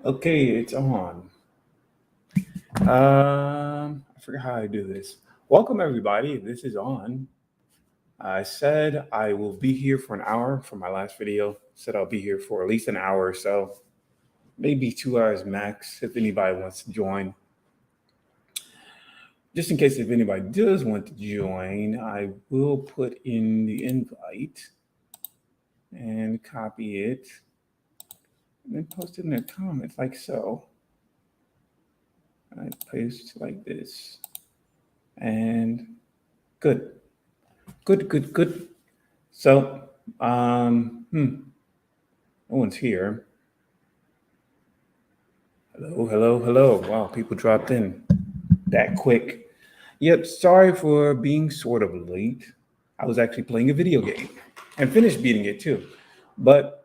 Okay, it's on. I forgot how I do this. Welcome everybody. This is on. I said I will be here for an hour for my last video. Said I'll be here for at least an hour or so, maybe 2 hours max if anybody wants to join. Just in case if anybody does want to join, I will put in the invite and copy it and then post it in the comments like so. I paste like this. And good. Good. So, no one's here. Hello. Wow, people dropped in that quick. Yep, sorry for being sort of late. I was actually playing a video game and finished beating it too. But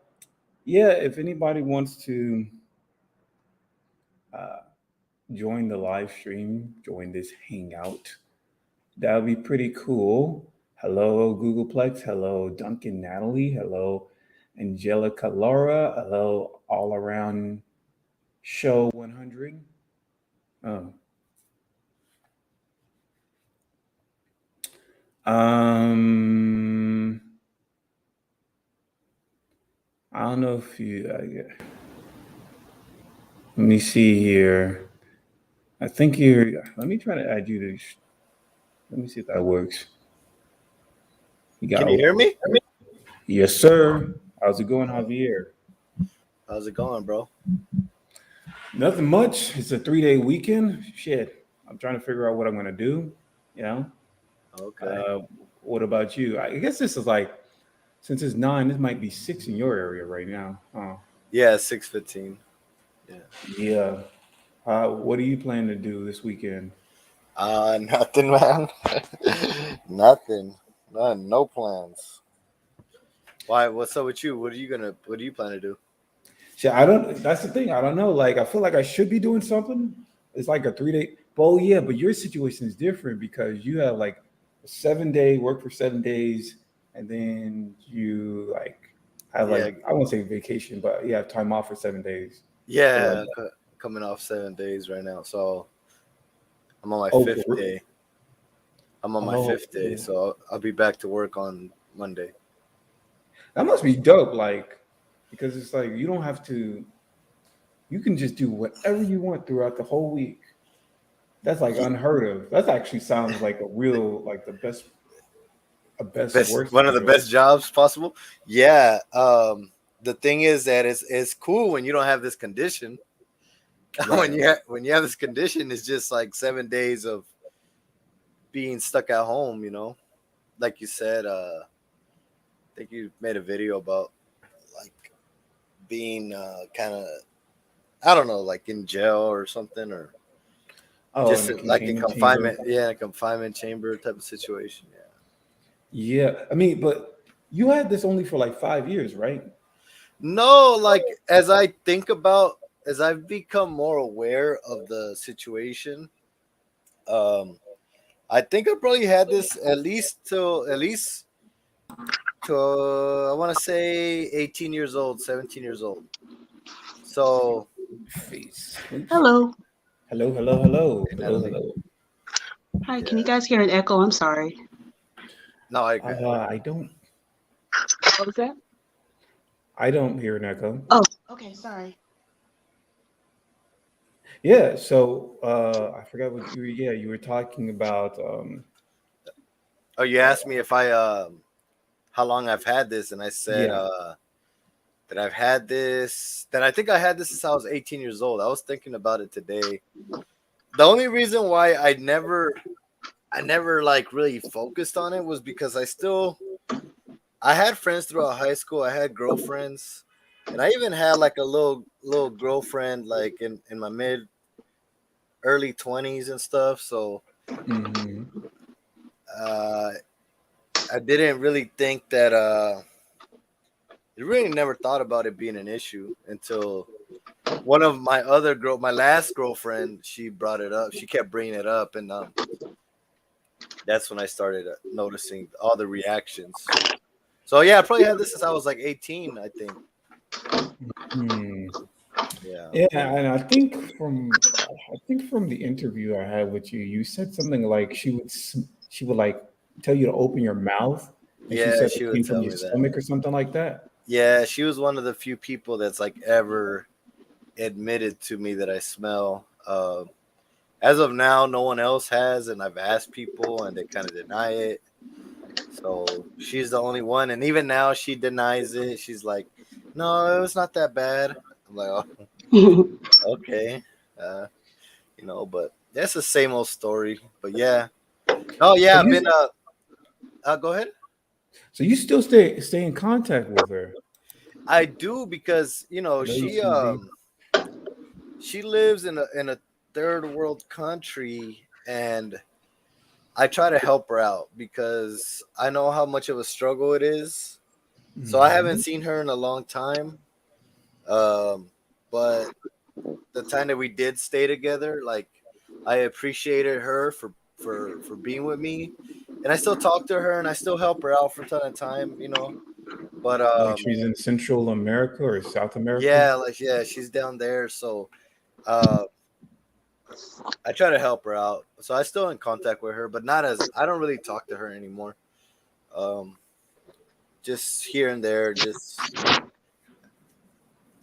yeah, if anybody wants to uh, join the live stream, join this hangout, that would be pretty cool. Hello, Googleplex. Hello, Duncan Natalie. Hello, Angelica Laura. Hello, all around show 100. Oh. Um, I don't know if you. Let me see here. I think you're. Let me try to add you to. Let me see if that works. Can you hear me? Yes, sir. How's it going, Javier? How's it going, bro? Nothing much. It's a 3-day weekend. Shit. I'm trying to figure out what I'm gonna do. You know. Okay. What about you? I guess this is like since it's 9, this might be 6 in your area right now. Yeah, 6:15. Yeah. Yeah. What are you planning to do this weekend? Nothing, man. Nothing. None. No plans. Why? What's up with you? What do you plan to do? Shit, I don't. That's the thing. I don't know. Like, I feel like I should be doing something. It's like a 3-day. Oh yeah, but your situation is different because you have like a 7-day work for 7 days, and then you like have Yeah. like I won't say vacation, but you have time off for 7 days. So like, Yeah. Coming off 7 days right now, so I'm on my oh, fifth day. I'm on my oh, fifth day, so I'll be back to work on Monday. that must be dope. Like, because it's like you don't have to. You can just do whatever you want throughout the whole week. That's like Ye- unheard of. That actually sounds like a real, like the best, a best of Best, worst one of the situation. best jobs possible. Yeah. The thing is that it's cool when you don't have this condition. Right. When you have this condition, it's just like 7 days of being stuck at home. Like you said. I think you made a video about like being kind of, I don't know, like in jail or something, or Oh, in just the like in containment chamber. confinement. Yeah, in a confinement chamber type of situation. Yeah. Yeah. I mean, but you had this only for like 5 years, right? No, like as I've become more aware of the situation, um, I think I probably had this at least to I want to say 18 years old, 17 years old. So, Face. Oops. Hello. Hello. hey, Natalie, Hi, can you yeah, guys hear an echo? I'm sorry. no, I I don't. What was that? I don't hear an echo. Oh, okay, sorry. Yeah. So I forgot what you. Yeah, you were talking about. Oh, you asked me if I how long I've had this, and I said Yeah. that I've had this. That I think I had this since I was 18 years old. I was thinking about it today. The only reason why I never like really focused on it was because I had friends throughout high school. I had girlfriends, and I even had like a little girlfriend like in my mid early 20s and stuff. So Mm-hmm. uh, I didn't really think that I really never thought about it being an issue until one of my last girlfriend, she brought it up. She kept bringing it up, and that's when I started noticing all the reactions. So yeah, I probably had this since I was like 18, I think. Hmm. Yeah. Yeah, and I think from the interview I had with you, you said something like she would like tell you to open your mouth, and she Yeah, said she it would came from tell your me that. stomach or something like that. Yeah, she was one of the few people that's like ever admitted to me that I smell. As of now, no one else has, and I've asked people, and they kind of deny it. So she's the only one, and even now she denies it. She's like, "No, it's not that bad." I'm like, "Oh, okay." Uh, but that's the same old story. But yeah, oh So yeah, I've been. you Go ahead. so you still stay in contact with her. I do because For those she who may, she lives in a third world country, and I try to help her out because I know how much of a struggle it is. So I haven't Mhm. seen her in a long time. Um, but the time that we did stay together, like I appreciated her for being with me, and I still talk to her and I still help her out from time to time. But Like she's in Central America or South America. yeah, like yeah, she's down there, so uh, I try to help her out. So I still in contact with her, but not as I don't really talk to her anymore. Um, just here and there, just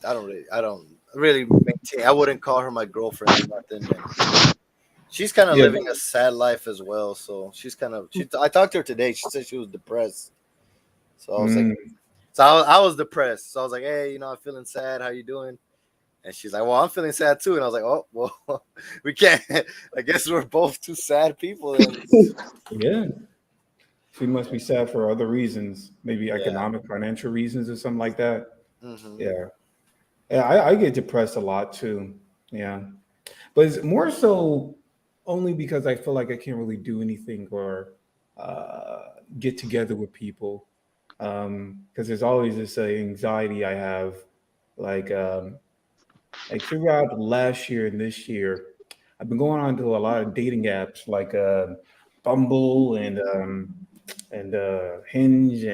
I don't really maintain. I wouldn't call her my girlfriend or nothing. And she's kind of Yeah. living a sad life as well. So she's kind of she. I talked to her today. She said she was depressed. So I was like, Mm, I was depressed. So I was like, hey, I'm feeling sad. How you doing? And she's like, well, I'm feeling sad too. And I was like, oh, well, we can't. I guess we're both two sad people then. yeah. She must be sad for other reasons, maybe Yeah. economic, financial reasons, or something like that. Hmm. Yeah. Yeah, I get depressed a lot too. Yeah. But it's more so only because I feel like I can't really do anything or get together with people. Because there's always this anxiety I have, like like throughout last year and this year, I've been going on to a lot of dating apps like Bumble and Hinge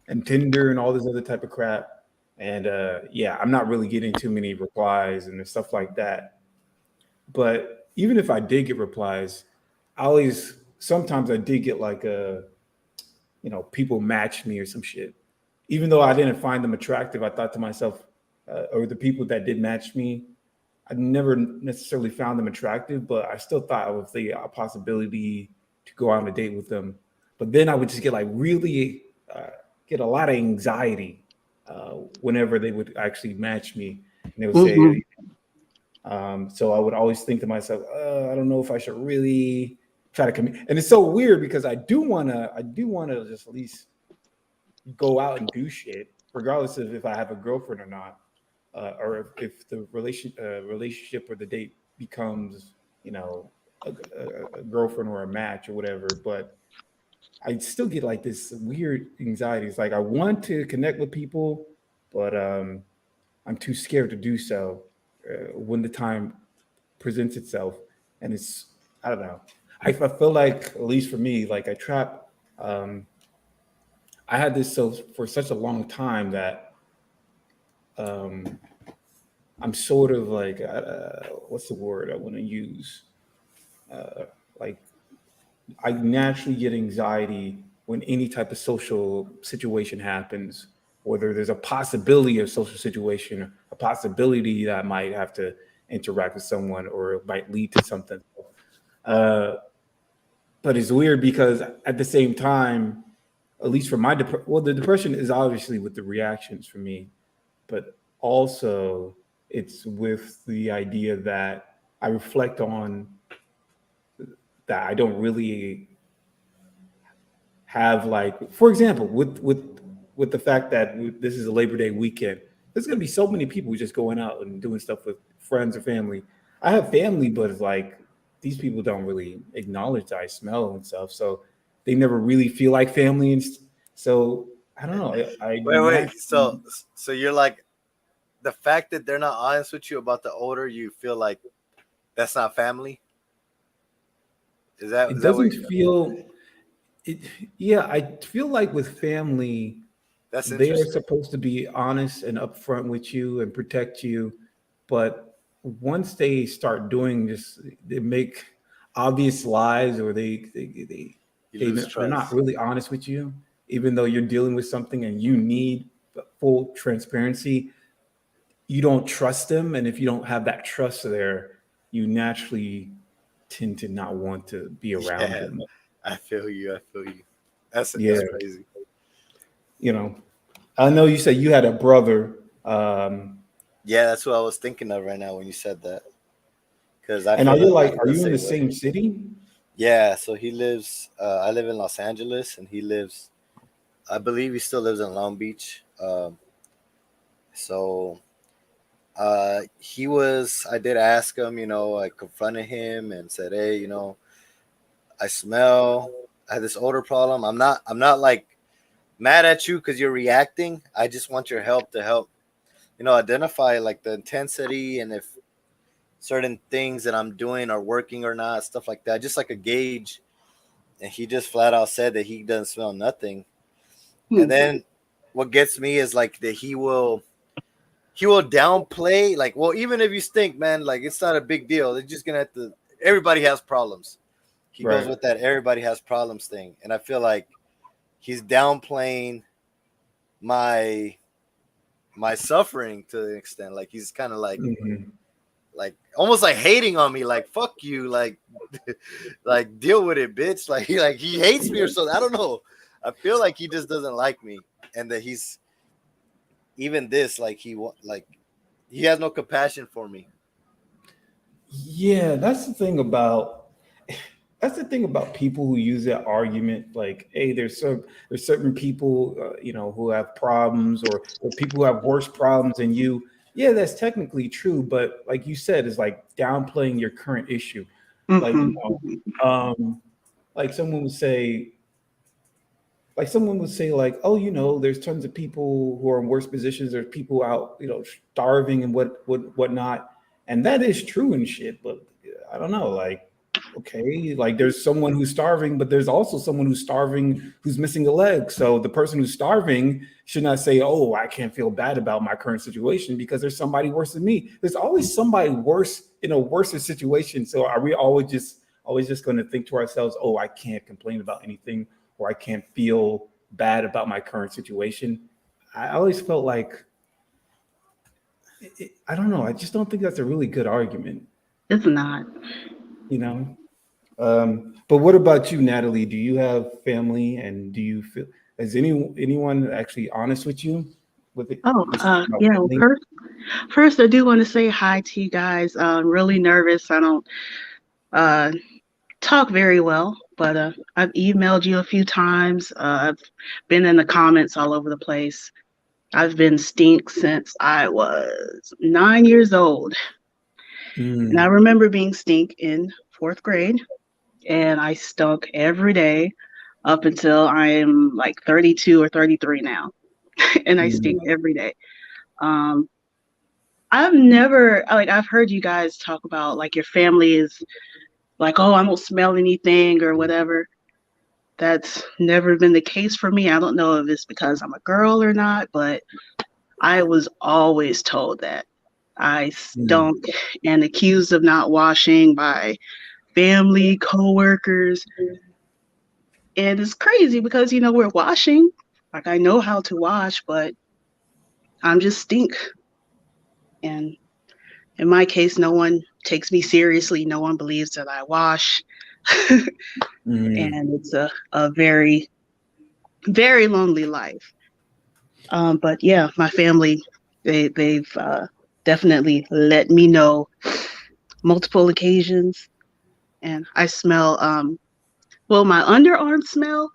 and Tinder and all this other type of crap. And yeah, I'm not really getting too many replies and stuff like that. But even if I did get replies, I always sometimes I did get like people match me or some shit. Even though I didn't find them attractive, I thought to myself, or the people that did match me, I never necessarily found them attractive, but I still thought of the possibility to go on a date with them. But then I would just get like really get a lot of anxiety whenever they would actually match me, and they would say, Mhm. so I would always think to myself, I don't know if I should really try to commit. And it's so weird because I do wanna just at least go out and do shit, regardless of if I have a girlfriend or not, or if the relationship or the date becomes, you know, a girlfriend or a match or whatever. But I still get like this weird anxiety. It's like I want to connect with people, but I'm too scared to do so when the time presents itself. And it's I don't know. I feel like at least for me, like um, I had this so for such a long time that um, I'm sort of like what's the word I want to use? Like I naturally get anxiety when any type of social situation happens, whether there's a possibility of social situation, a possibility that I might have to interact with someone or it might lead to something. Uh, but it's weird because at the same time, at least for my well, the depression is obviously with the reactions for me, but also it's with the idea that I reflect on that I don't really have like, for example, with the fact that this is a Labor Day weekend, there's gonna be so many people just going out and doing stuff with friends or family. I have family, but it's like these people don't really acknowledge that I smell and stuff, so they never really feel like family. So I don't know. I Wait. So naturally so you're like the fact that they're not honest with you about the odor, you feel like that's not family. Is that what it doesn't you? feel it. Yeah, I feel like with family, That's They are interesting. supposed to be honest and upfront with you and protect you, but once they start doing this, they make obvious lies, or You lose they're not trust. really honest with you, even though you're dealing with something and you need full transparency. You don't trust them, and if you don't have that trust there, you naturally tend to not want to be around Yeah, them. I feel you. I feel you. That's Yeah, crazy. you know. I know you said you had a brother, Yeah, that's what I was thinking of right now when you said that. Because I and feel I feel are the you in the same way. same city? Yeah, so he lives. I live in Los Angeles, and he lives. I believe he still lives in Long Beach. So he was. I did ask him. I confronted him and said, "Hey, I smell. I have this odor problem. I'm not like mad at you because you're reacting. I just want your help to help. Identify like the intensity and if certain things that I'm doing are working or not, stuff like that. Just like a gauge." And he just flat out said that he doesn't smell nothing. And Hmm. then what gets me is like that he will downplay like, well, even if you stink, man, like it's not a big deal. They're just gonna have to. Everybody has problems. He goes Right. with that everybody has problems thing, and I feel like he's downplaying my my suffering to an extent. Like he's kind of Hmm. like almost like hating on me, like fuck you, like like deal with it, bitch. Like he hates me or something. I don't know. I feel like he just doesn't like me, and that he's even this like like he has no compassion for me. Yeah, that's the thing about people who use that argument. Like, hey, there's certain people, who have problems, or people who have worse problems than you. Yeah, that's technically true, but like you said, it's like downplaying your current issue. Like, Mm-hmm. like someone would say like, oh, there's tons of people who are in worse positions. There's people out, starving and whatnot, and that is true and shit. But I don't know, like, okay, like there's someone who's starving, but there's also someone who's starving who's missing a leg. So the person who's starving should not say, oh, I can't feel bad about my current situation because there's somebody worse than me. There's always somebody worse in a worse situation. So are we always just going to think to ourselves, oh, I can't complain about anything, or I can't feel bad about my current situation? I always felt like, I don't know. I just don't think that's a really good argument, It's not. you know? But what about you, Natalie? Do you have family, and do you feel, is anyone actually honest with you with it? Oh, This is about yeah. Well, family. first, I do want to say hi to you guys. I'm really nervous. I don't uh, talk very well, but I've emailed you a few times. I've been in the comments all over the place. I've been stink since I was 9 years old. And I Mm, remember being stink in fourth grade, and I stunk every day up until I'm like 32 or 33 now, and I stink mm, every day. Um, I've never, like, I've heard you guys talk about like your family is like, oh, I don't smell anything or whatever. That's never been the case for me. I don't know if it's because I'm a girl or not, but I was always told that I mm, stunk and accused of not washing by family, coworkers. And it's crazy because, we're washing. Like I know how to wash, but I'm just stink. And in my case, no one takes me seriously. No one believes that I wash. And mm, it's a very, very lonely life. But yeah, my family, they've definitely let me know multiple occasions. And I smell, well, my underarm smell,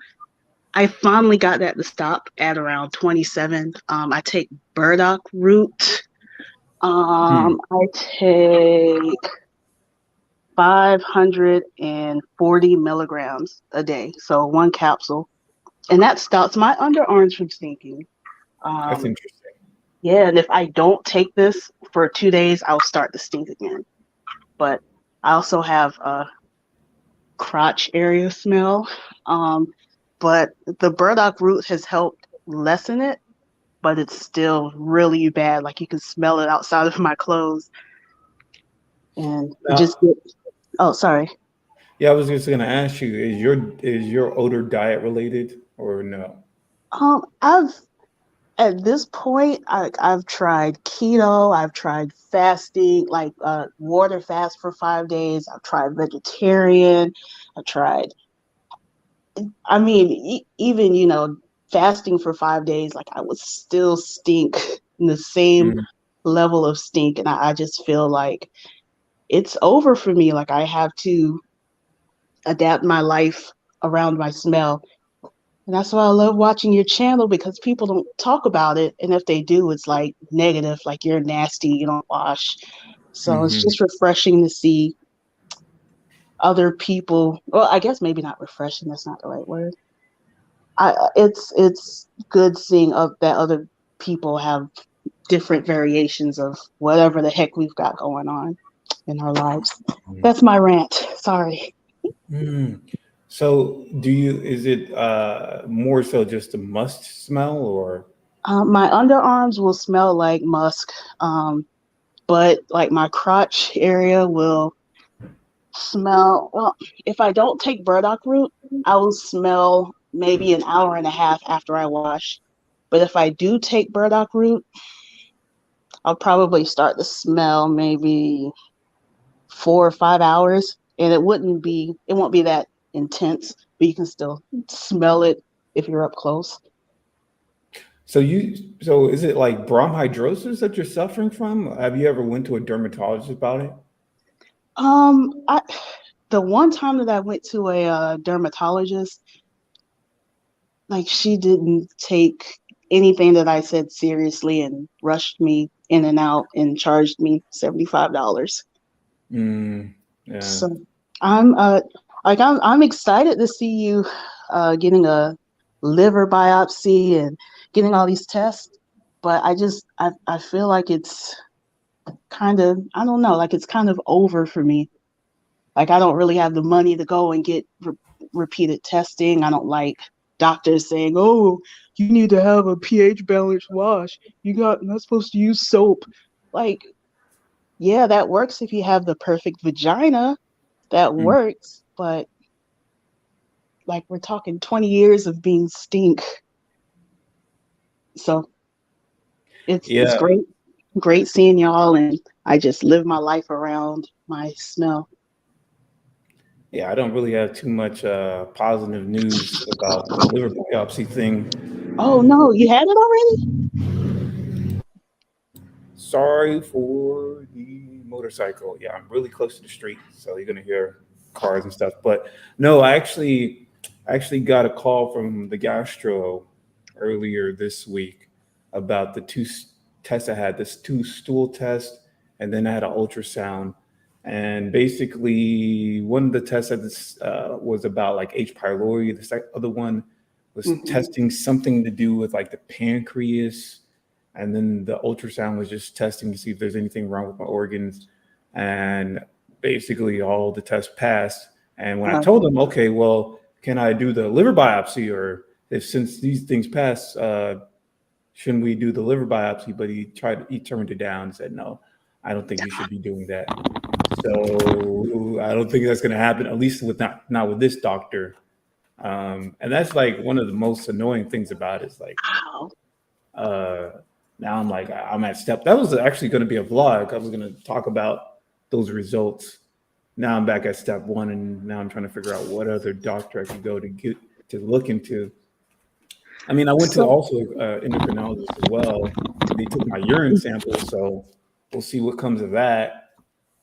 I finally got that to stop at around 27. I take burdock root. mm, I take 540 milligrams a day, so one capsule, and that stops my underarms from stinking. that's Um, interesting. yeah, and if I don't take this for 2 days, I'll start to stink again. But I also have a crotch area smell. Um, but the burdock root has helped lessen it. but it's still really bad. Like you can smell it outside of my clothes, and it Now, just get, oh, sorry. yeah, I was just gonna ask you, is your odor diet related or no? I've at this point, I've tried keto, I've tried fasting, like water fast for 5 days. I've tried vegetarian. I tried. I mean, even fasting for 5 days, like I would still stink in the same Mm, level of stink, and I just feel like it's over for me. Like I have to adapt my life around my smell. And that's why I love watching your channel because people don't talk about it. And if they do, it's like negative, like you're nasty, you don't wash. So it's hmm. just refreshing to see other people. Well, I guess maybe not refreshing, that's not the right word. It's good seeing that other people have different variations of whatever the heck we've got going on in our lives. That's my rant. Sorry. Mm. So, is it more so just a must smell or? My underarms will smell like musk, but like my crotch area will smell. Well, if I don't take burdock root, I will smell maybe an hour and a half after I wash. But if I do take burdock root, I'll probably start to smell maybe 4 or 5 hours, and it won't be that intense, but you can still smell it if you're up close. So is it like bronchidrosis that you're suffering from? Have you ever went to a dermatologist about it? I the one time that I went to a dermatologist, like she didn't take anything that I said seriously and rushed me in and out and charged me $75. Mm, yeah. So I'm I'm excited to see you getting a liver biopsy and getting all these tests, but I feel like it's kind of, I don't know, like it's kind of over for me. Like I don't really have the money to go and get repeated testing. I don't like doctors saying, "Oh, you need to have a pH balanced wash. You're not supposed to use soap." Like, yeah, that works if you have the perfect vagina. That Mm. works, but like we're talking 20 years of being stink. So it's Yeah. great seeing y'all, and I just live my life around my smell. Yeah, I don't really have too much positive news about the liver biopsy Oh thing. no, you had it already? Sorry for the motorcycle. Yeah, I'm really close to the street, so you're gonna hear cars and stuff. But no, I actually got a call from the gastro earlier this week about the tests I had. This two stool test, and then I had an ultrasound. And basically, one of the tests was about like H. pylori. The other one was Hmm. testing something to do with like the pancreas, and then the ultrasound was just testing to see if there's anything wrong with my organs. And basically, all the tests passed. And when I told them, okay, well, can I do the liver biopsy, or if since these things pass, shouldn't we do the liver biopsy? But he turned it down and said, no, I don't think you should be doing that. So I don't think that's going to happen, at least with not with this doctor. And that's like one of the most annoying things about it is like Wow. uh, now I'm like I'm at step. That was actually going to be a vlog. I was going to talk about those results. Now I'm back at step one, and now I'm trying to figure out what other doctor I could go to get to look into. I mean, I went to So also endocrinologist as well. They took my urine sample, so we'll see what comes of that.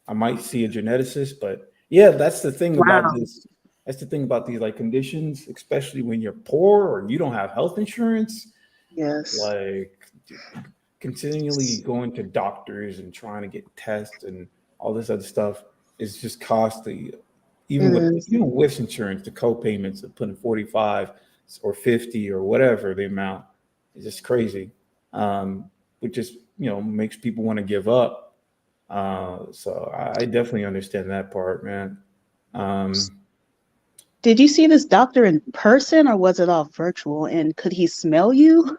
I might see a geneticist, but yeah, that's the thing about wow. this. That's the thing about these like conditions, especially when you're poor or you don't have health insurance. Yes. Like continually going to doctors and trying to get tests and all this other stuff is just costly. It is. Even with insurance, the co-payments of putting 45 or 50 or whatever the amount is just crazy. Which just makes people want to give up. So I definitely understand that part, man. Um, Did you see this doctor in person or was it all virtual? And could he smell you?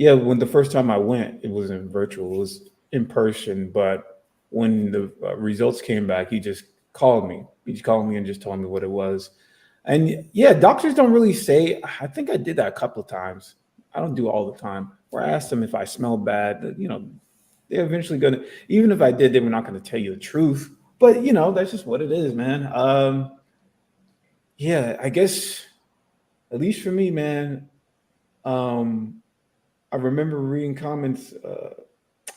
Yeah, when the first time I went, it wasn't virtual; it was in person. But when the results came back, he just called me. He just called me and just told me what it was. And yeah, doctors don't really say. I think I did that a couple of times. I don't do it all the time. Where I asked them if I smell bad. They're eventually gonna. Even if I did, they were not gonna tell you the truth. But that's just what it is, man. Yeah, I guess at least for me, man. Um, I remember reading comments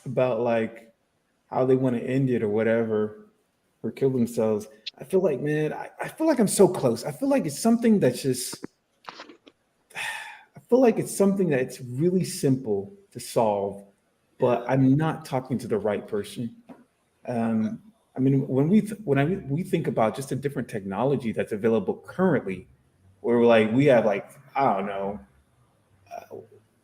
about like how they want to end it or whatever or kill themselves. I feel like, man, I feel like I'm so close. I feel like it's something that's just, I feel like it's something that's really simple to solve, but Yeah. I'm not talking to the right person. Um, I mean, we think about just the different technology that's available currently, where we have like I don't know,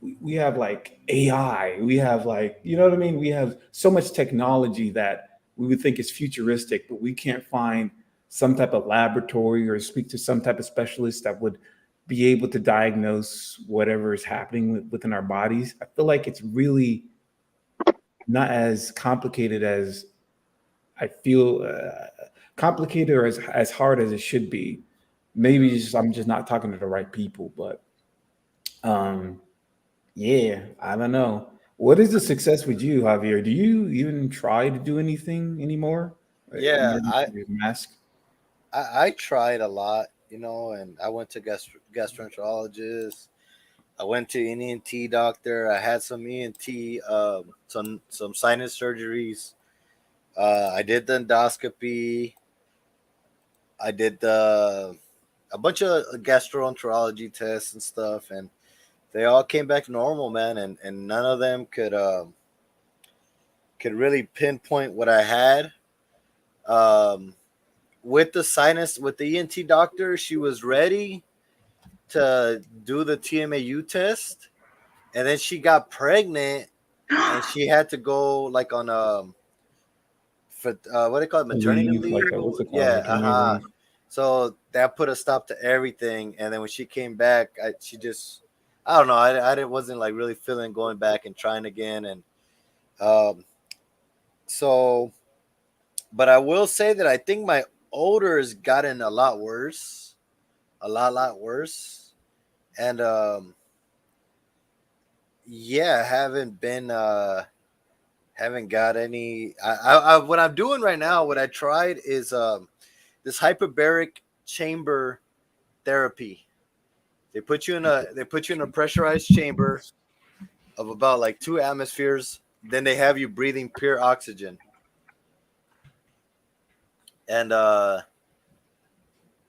we have like AI, we have like, you know what I mean? We have so much technology that we would think is futuristic, but we can't find some type of laboratory or speak to some type of specialist that would be able to diagnose whatever is happening within our bodies. I feel like it's really not as complicated as I feel complicated or as hard as it should be. Maybe I'm just not talking to the right people, but um, yeah, I don't know. What is the success with you, Javier? Do you even try to do anything anymore in Yeah, order I, to mask? I tried a lot, and I went to gastroenterologist. I went to an ENT doctor. I had some ENT, some sinus surgeries. I did the endoscopy. I did a bunch of gastroenterology tests and stuff, and they all came back normal, man. And none of them could really pinpoint what I had. Um, with the ENT doctor, she was ready to do the TMAU test, and then she got pregnant, and she had to go like on for what do they call it, maternity Leave, leave? like what's it called? Yeah, Maternity leave. so that put a stop to everything. And then when she came back, she just, I don't know, wasn't like really feeling going back and trying again. And um, so, but I will say that I think my odor has gotten a lot worse, lot worse. And yeah, haven't got any. What I'm doing right now, what I tried is this hyperbaric chamber therapy. They put you in a pressurized chamber of about like 2 atmospheres. Then they have you breathing pure oxygen, and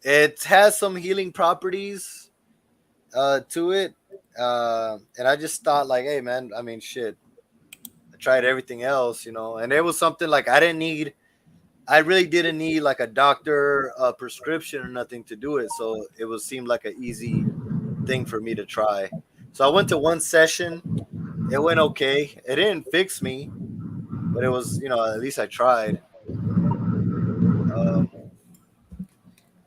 it has some healing properties to it. And I just thought like, hey man, I mean, shit. I tried everything else, and it was something like I didn't need. I really didn't need like a doctor prescription or nothing to do it, so it was seemed like an easy thing for me to try. So I went to one session. It went okay. It didn't fix me, but it was, at least I tried. Um,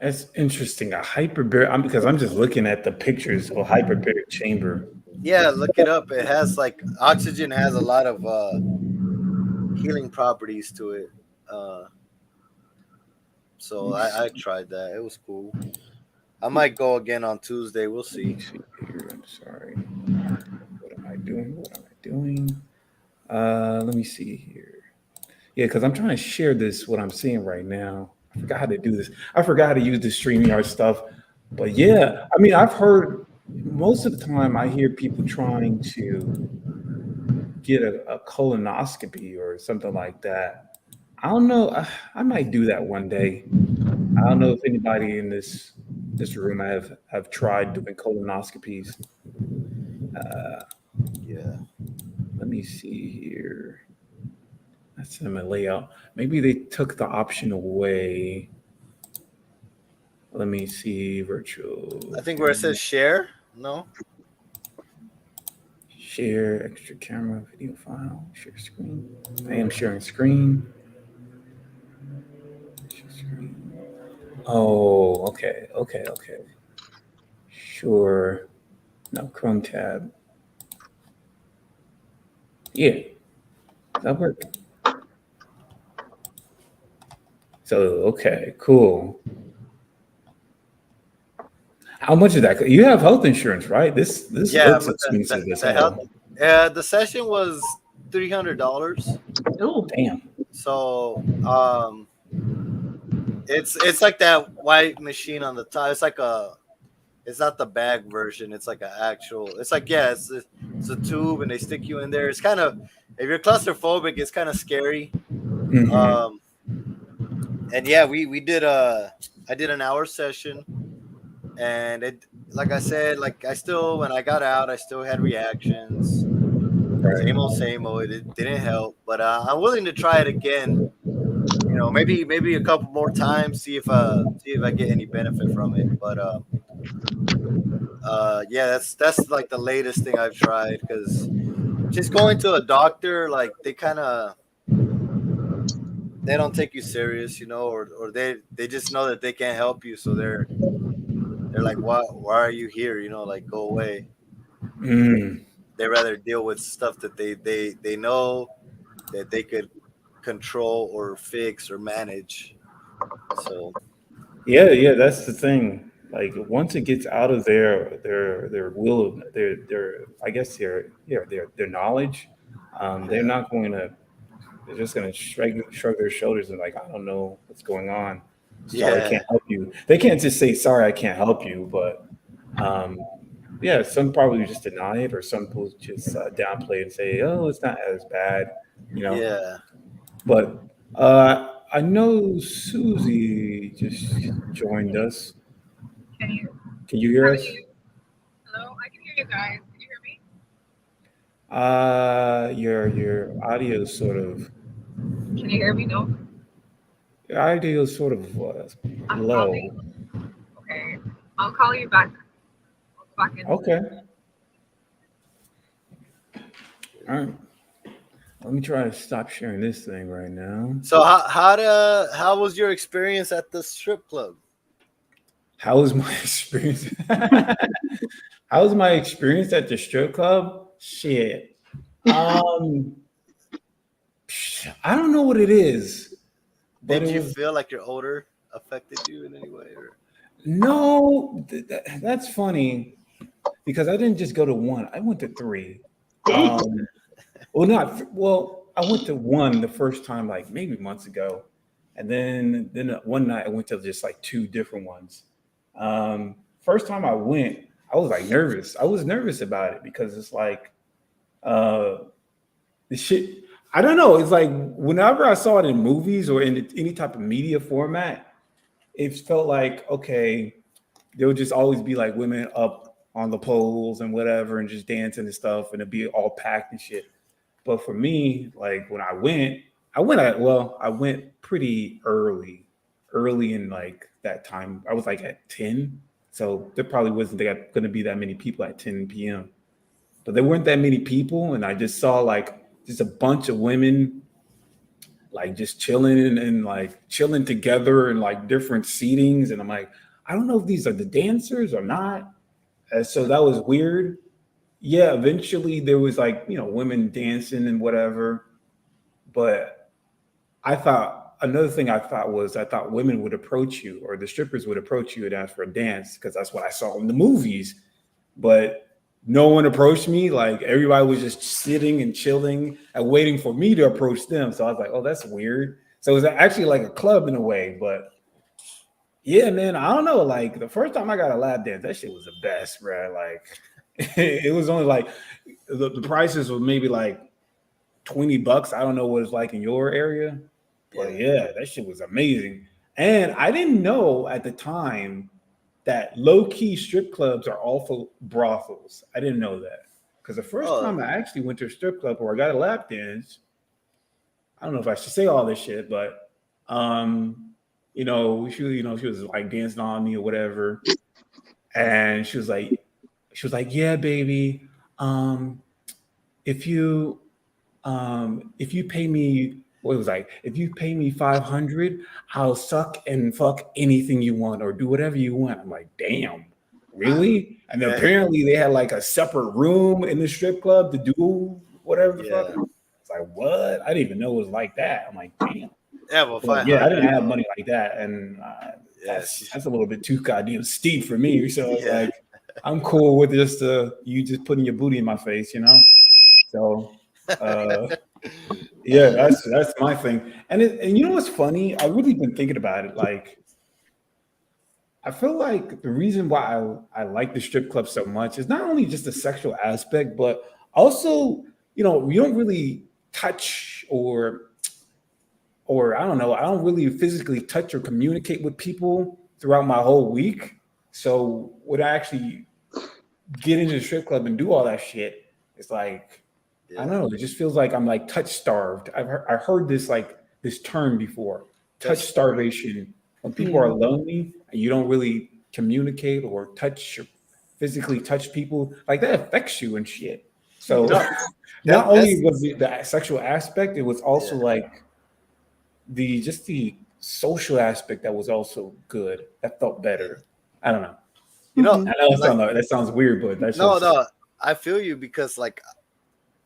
That's interesting. A hyperbaric. Because I'm just looking at the pictures of a hyperbaric chamber. yeah, look it up. It has like oxygen has a lot of healing properties to it. Uh, Let so me see. I tried that. It was cool. I might go again on Tuesday. We'll Let me see. see here. I'm sorry. What am I doing? What am I doing? Let me see here. Yeah, because I'm trying to share this, what I'm seeing right now. I forgot how to do this. I forgot how to use the StreamYard stuff. But yeah, I mean, I've heard most of the time I hear people trying to get a colonoscopy or something like that. I don't know. I might do that one day. I don't know if anybody in this room have tried doing colonoscopies. Yeah. Let me see here. That's in my layout. Maybe they took the option away. Let me see virtual I think where it camera, says share, no? share extra camera video file, share screen. I am sharing screen. Share screen. Oh, okay, okay, okay. Sure. No, Chrome tab. Yeah, that work. So okay, cool. How much is that? You have health insurance, right? This Yeah, looks but expensive as the health, hell. the session was $300. Oh, Damn. So it's like that white machine on the top. It's like a, it's not the bag version. It's like an actual. It's like, yeah, it's a tube and they stick you in there. It's kind of, if you're claustrophobic, it's kind of scary. Hmm. Um, and yeah, we did a, I did an hour session, and it, like I said, like I still, when I got out, I still had reactions. Right. Same old. It didn't help, but I'm willing to try it again. You know, maybe a couple more times, see if I get any benefit from it. But yeah, that's like the latest thing I've tried, because just going to a doctor, like they kind of, they don't take you serious, you know, or they just know that they can't help you, so they're like, why are you here? You know, like, go away. Mm. They rather deal with stuff that they know that they could control or fix or manage. So Yeah, yeah, that's the thing. Like once it gets out of their will, their I guess their knowledge, they're yeah, not going to. They're just going to shrug their shoulders and like, I don't know what's going on. Sorry, I yeah, can't help you. They can't just say sorry, I can't help you. But um, yeah, some probably just deny it, or some people just downplay and say, oh, it's not as bad, you know. yeah. But I know Susie just joined us. Can you? Can you hear How do us? you? Hello, I can hear you guys. Can you hear me? Your audio is sort of Can you hear me? No. your audio is sort of I'm low. calling. Okay. I'll call you back. I'll go back in. Okay, all right. Let me try to stop sharing this thing right now. So how was your experience at the strip club? How was my experience? How was my experience at the strip club? Shit. Um, I don't know what it is, but Did it you was feel like your odor affected you in any way? Or no. That's funny because I didn't just go to one. I went to three. dang. Well, not well. I went to one the first time, like maybe months ago, and then one night I went to just like two different ones. First time I went, I was like nervous. I was nervous about it because it's like uh, the shit. I don't know. It's like whenever I saw it in movies or in any type of media format, it felt like okay, there would just always be like women up on the poles and whatever, and just dancing and stuff, and it'd be all packed and shit. But for me, like when I went pretty early in like that time. I was like at 10. So there probably wasn't going to be that many people at 10 p.m. But there weren't that many people. And I just saw like just a bunch of women like just chilling and like chilling together in like different seatings. And I'm like, I don't know if these are the dancers or not. And so that was weird. Yeah, eventually there was like, women dancing and whatever. But I thought another thing I thought was I thought women would approach you or the strippers would approach you and ask for a dance because that's what I saw in the movies. But no one approached me. Like everybody was just sitting and chilling and waiting for me to approach them. So I was like, oh, that's weird. So it was actually like a club in a way. But yeah, man, I don't know. Like the first time I got a lap dance, that shit was the best, bro. Like it was only like the prices were maybe like $20. I don't know what it's like in your area, but yeah. yeah, that shit was amazing. And I didn't know at the time that low key strip clubs are also brothels. I didn't know that because the first Oh time I actually went to a strip club where I got a lap dance, I don't know if I should say all this shit, but she was like dancing on me or whatever, and she was like, yeah, baby, um, if you if you pay me what was like if you pay me 500, I'll suck and fuck anything you want or do whatever you want. I'm like, damn, really? And yeah, apparently they had like a separate room in the strip club to do whatever the fuck. Yeah. It's like, what? I didn't even know it was like that. I'm like, damn. Yeah, well, But yeah, I 500. didn't have money like that, and Yes. that's a little bit too goddamn steep for me. So it's Yeah. like, I'm cool with just you just putting your booty in my face, you know. So yeah, that's my thing. And you know what's funny? I've really been thinking about it. Like, I feel like the reason why I like the strip club so much is not only just the sexual aspect, but also, we don't really touch or I don't know, I don't really physically touch or communicate with people throughout my whole week. So when I actually get into the strip club and do all that shit, it's like, I don't Yeah. know, it just feels like I'm like touch starved. I heard this term before, touch Touch starvation. When people Yeah. are lonely and you don't really communicate or touch or physically touch people, like that affects you and shit. You So know, not only that's was it the sexual aspect, it was also yeah. like the social aspect that was also good. That felt Yeah. better. I don't know. You know, Mhm. I know like that sounds weird, but that's no, just no, I feel you because like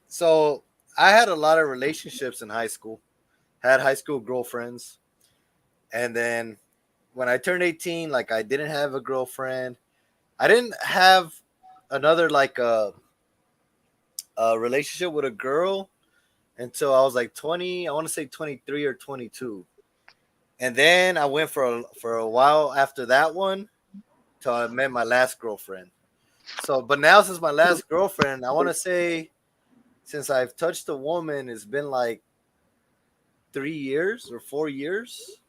so I had a lot of relationships in high school. Had high school girlfriends, and then when I turned 18, like I didn't have a girlfriend. I didn't have another like a relationship with a girl until I was like 20. I want to say 23 or 22. And then I went for a while after that one till I met my last girlfriend. So, but now since my last girlfriend, I want to say since I've touched a woman, it's been like 3 years or 4 years,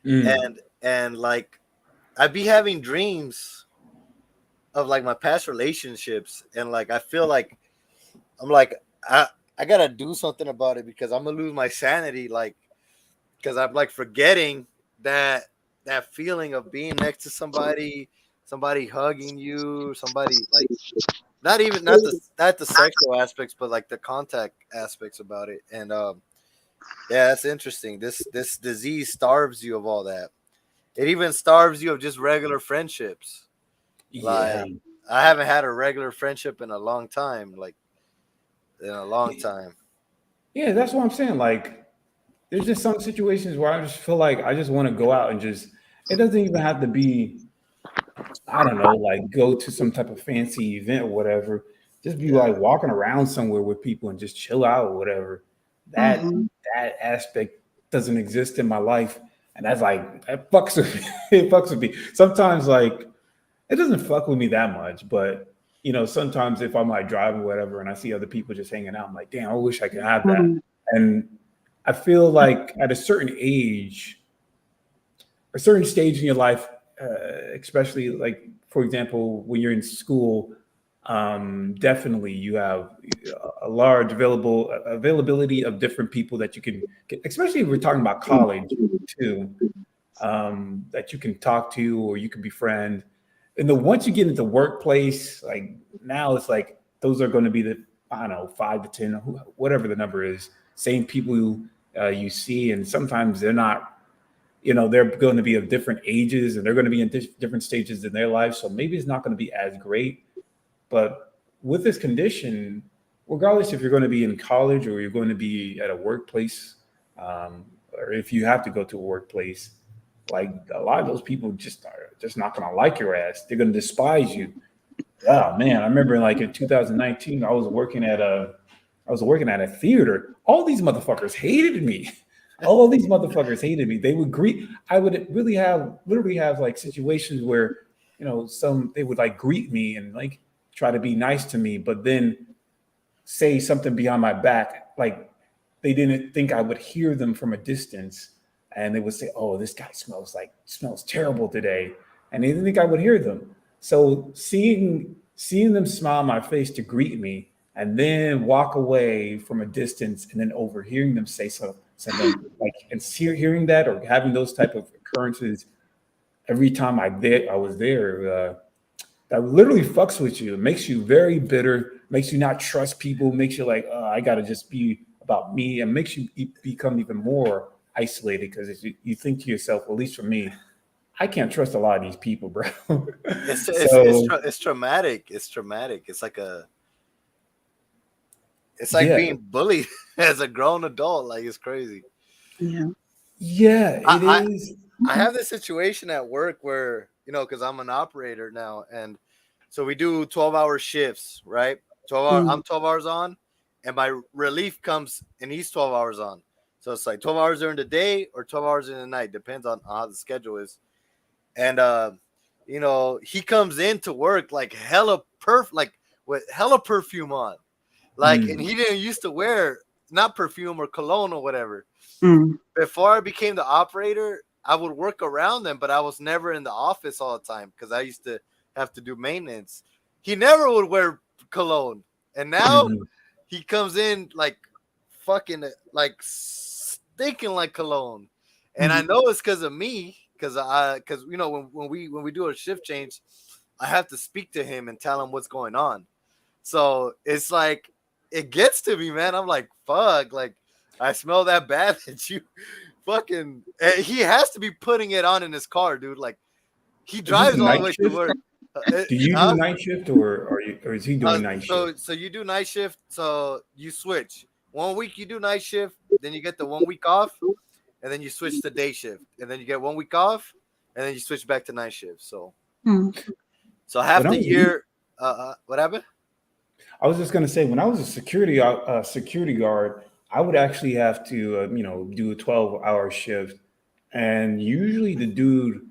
mm, and like I'd be having dreams of like my past relationships, and like I feel like I'm like I gotta do something about it because I'm gonna lose my sanity, like because I'm like forgetting that that feeling of being next to somebody hugging you, somebody like not even not the sexual aspects, but like the contact aspects about it. And yeah, that's interesting. This disease starves you of all that. It even starves you of just regular friendships. yeah. Like I haven't had a regular friendship in a long time, like in a long time. Yeah, that's what I'm saying. Like, there's just some situations where I just feel like I just want to go out and just, it doesn't even have to be, I don't know, like go to some type of fancy event or whatever. Just be Yeah. like walking around somewhere with people and just chill out or whatever. That Mhm. that aspect doesn't exist in my life. And that's like, that fucks with me. It fucks with me. Sometimes like it doesn't fuck with me that much, but sometimes if I'm like driving or whatever and I see other people just hanging out, I'm like, damn, I wish I could have that. Mhm. And I feel like at a certain stage in your life, especially like, for example, when you're in school, definitely you have a large availability of different people that you can get, especially if we're talking about college too, that you can talk to or you can befriend. And then once you get into workplace, like now it's like those are going to be the, I don't know, 5 to 10, whatever the number is, same people you see, and sometimes they're not, they're going to be of different ages and they're going to be in different stages in their life. So maybe it's not going to be as great. But with this condition, regardless if you're going to be in college or you're going to be at a workplace, or if you have to go to a workplace, like a lot of those people just are just not going to like your ass. They're going to despise you. Oh man, I remember like in 2019, I was working at a theater. All these motherfuckers hated me. All of these motherfuckers hated me. They would greet. I would literally have like situations where, they would like greet me and like try to be nice to me, but then say something behind my back, like they didn't think I would hear them from a distance, and they would say, "Oh, this guy smells terrible today," and they didn't think I would hear them. So seeing them smile in my face to greet me, and then walk away from a distance, and then overhearing them say something like, and hearing that or having those type of occurrences every time I was there. That literally fucks with you. It makes you very bitter, makes you not trust people, makes you like, oh, I got to just be about me, and makes you become even more isolated because you think to yourself, well, at least for me, I can't trust a lot of these people, bro. It's So, it's traumatic. It's traumatic. It's like a it's like Yeah. being bullied as a grown adult. Like it's crazy. Yeah. Yeah, it I is. I have this situation at work where, because I'm an operator now, and so we do 12-hour shifts, right? 12 hour, Mm. I'm 12 hours on, and my relief comes and he's 12 hours on. So it's like 12 hours during the day or 12 hours in the night, depends on how the schedule is. And he comes in to work like hella like with hella perfume on. Like, and he didn't used to wear not perfume or cologne or whatever. Mm. Before I became the operator, I would work around them, but I was never in the office all the time because I used to have to do maintenance. He never would wear cologne, and now Mhm. he comes in like fucking like stinking like cologne. And I know it's because of me, because when we do a shift change, I have to speak to him and tell him what's going on. So it's like it gets to me, man. I'm like, fuck, like I smell that bad that you fucking. He has to be putting it on in his car, dude. Like he Is this drives all the night way to shift? work. Do you do Huh? night shift, or is he doing night shift? So you do night shift, so you switch. 1 week you do night shift, then you get the 1 week off, and then you switch to day shift, and then you get 1 week off, and then you switch back to night shift. So Mm. half When I the was year, what happened? I was just gonna say, when I was a security guard, I would actually have to do a 12-hour shift, and usually the dude,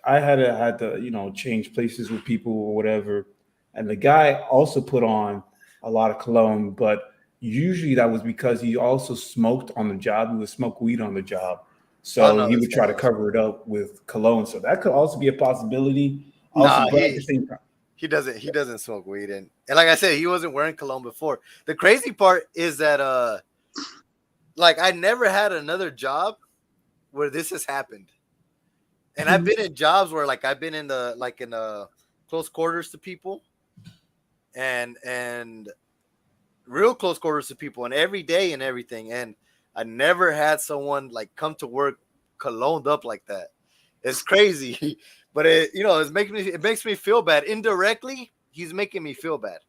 I had to change places with people or whatever, and the guy also put on a lot of cologne, but usually that was because he also smoked on the job. He would smoke weed on the job, Oh so no, he this would guy try to does. cover it up with cologne. So that could also be a possibility. Also, Nah, but at the same time, he doesn't smoke weed, and like I said, he wasn't wearing cologne before. The crazy part is that like I never had another job where this has happened. And I've been in jobs where like I've been in the close quarters to people and real close quarters to people and every day and everything. And I never had someone like come to work cologned up like that. It's crazy. But it makes me feel bad. Indirectly, he's making me feel bad.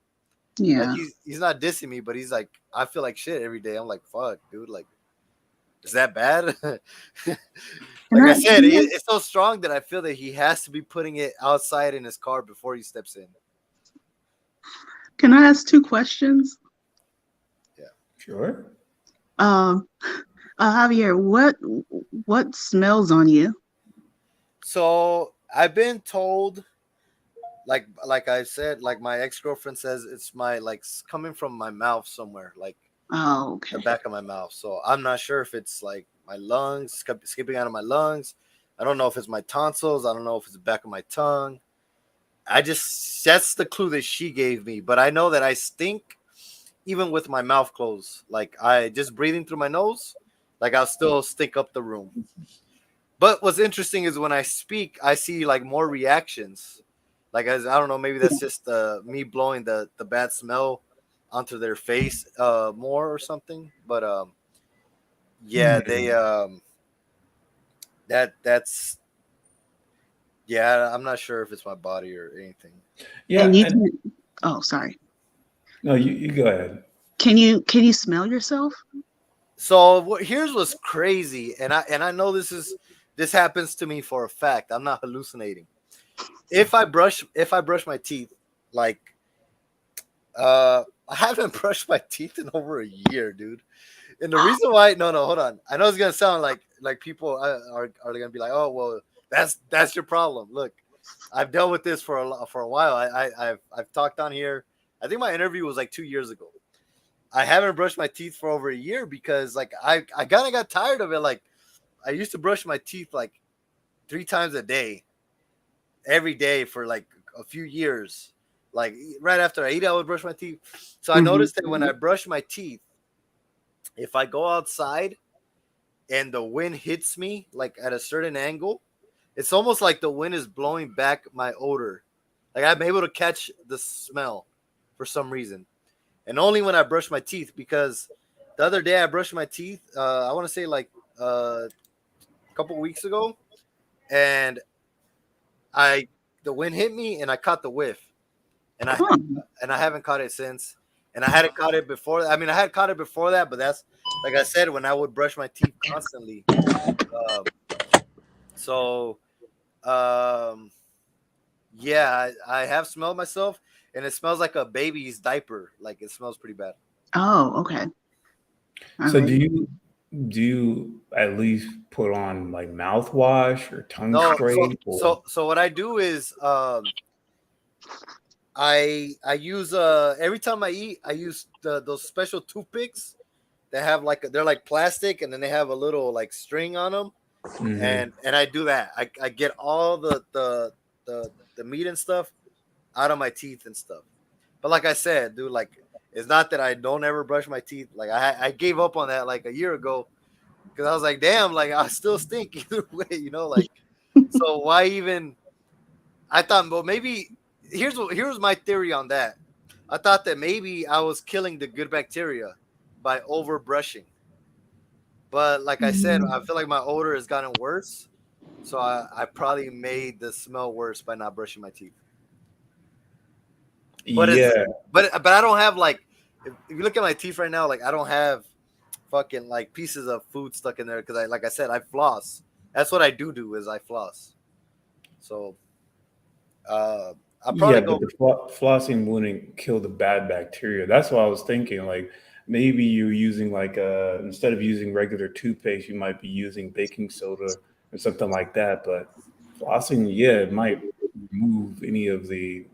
Like Yeah. he's not dissing me, but he's like, I feel like shit every day. I'm like, fuck, dude, like is that bad? Can Like I I said, it's so strong that I feel that he has to be putting it outside in his car before he steps in. can I ask two questions? sure. Um, Javier, what smells on you? So I've been told, like I said, like my ex girlfriend says, it's my like coming from my mouth somewhere, like Oh, the okay. back of my mouth. So I'm not sure if it's like my lungs skipping out of my lungs. I don't know if it's my tonsils. I don't know if it's the back of my tongue. That's the clue that she gave me. But I know that I stink even with my mouth closed. Like I just breathing through my nose, like I'll still stink up the room. But what's interesting is when I speak, I see like more reactions. Like I don't know, maybe that's just me blowing the bad smell onto their face more or something. But yeah, they Hmm. that's yeah. I'm not sure if it's my body or anything. And Yeah, you and can, oh, sorry. no, you go ahead. Can you smell yourself? So here's what's crazy, and I know this happens to me for a fact. I'm not hallucinating. If I brush my teeth, like I haven't brushed my teeth in over a year, dude. And the reason why, no, hold on. I know it's gonna sound like people are gonna be like, oh well, that's your problem. Look, I've dealt with this for a while. I've talked on here. I think my interview was like 2 years ago. I haven't brushed my teeth for over a year because like I kind of got tired of it. Like I used to brush my teeth like 3 times a day, every day for like a few years. Like right after I eat, I would brush my teeth. So I Hmm. noticed that when I brush my teeth, if I go outside and the wind hits me like at a certain angle, it's almost like the wind is blowing back my odor. Like I'm able to catch the smell for some reason. And only when I brush my teeth, because the other day I brushed my teeth, I want to say like a couple weeks ago, and I the wind hit me and I caught the whiff. And I Huh. and I haven't caught it since. and I hadn't caught it before. I mean, I had caught it before that, but that's like I said when I would brush my teeth constantly. Um, so um, yeah, I have smelled myself, and it smells like a baby's diaper. Like it smells pretty bad. Oh, okay. All So right. do you at least put on like mouthwash or tongue No, spray or so what I do is I use every time I eat I use those special toothpicks that have like they're like plastic and then they have a little like string on them Mhm. and I do that. I get all the meat and stuff out of my teeth and stuff. But like I said, dude, like it's not that I don't ever brush my teeth. Like I gave up on that like a year ago because I was like, damn, like I still stink either way, you know, like so why even? I thought, well, maybe here's my theory on that. I thought that maybe I was killing the good bacteria by over brushing, but like I said, I feel like my odor has gotten worse, so I probably made the smell worse by not brushing my teeth. But it's yeah. but I don't have like if you look at my teeth right now, like I don't have fucking like pieces of food stuck in there because I like I said I floss. That's what I do is I floss. So uh, I'll Yeah, probably but go. the flossing wouldn't kill the bad bacteria. That's what I was thinking. Like maybe you're using like instead of using regular toothpaste, you might be using baking soda or something like that. But flossing, yeah, it might remove any of the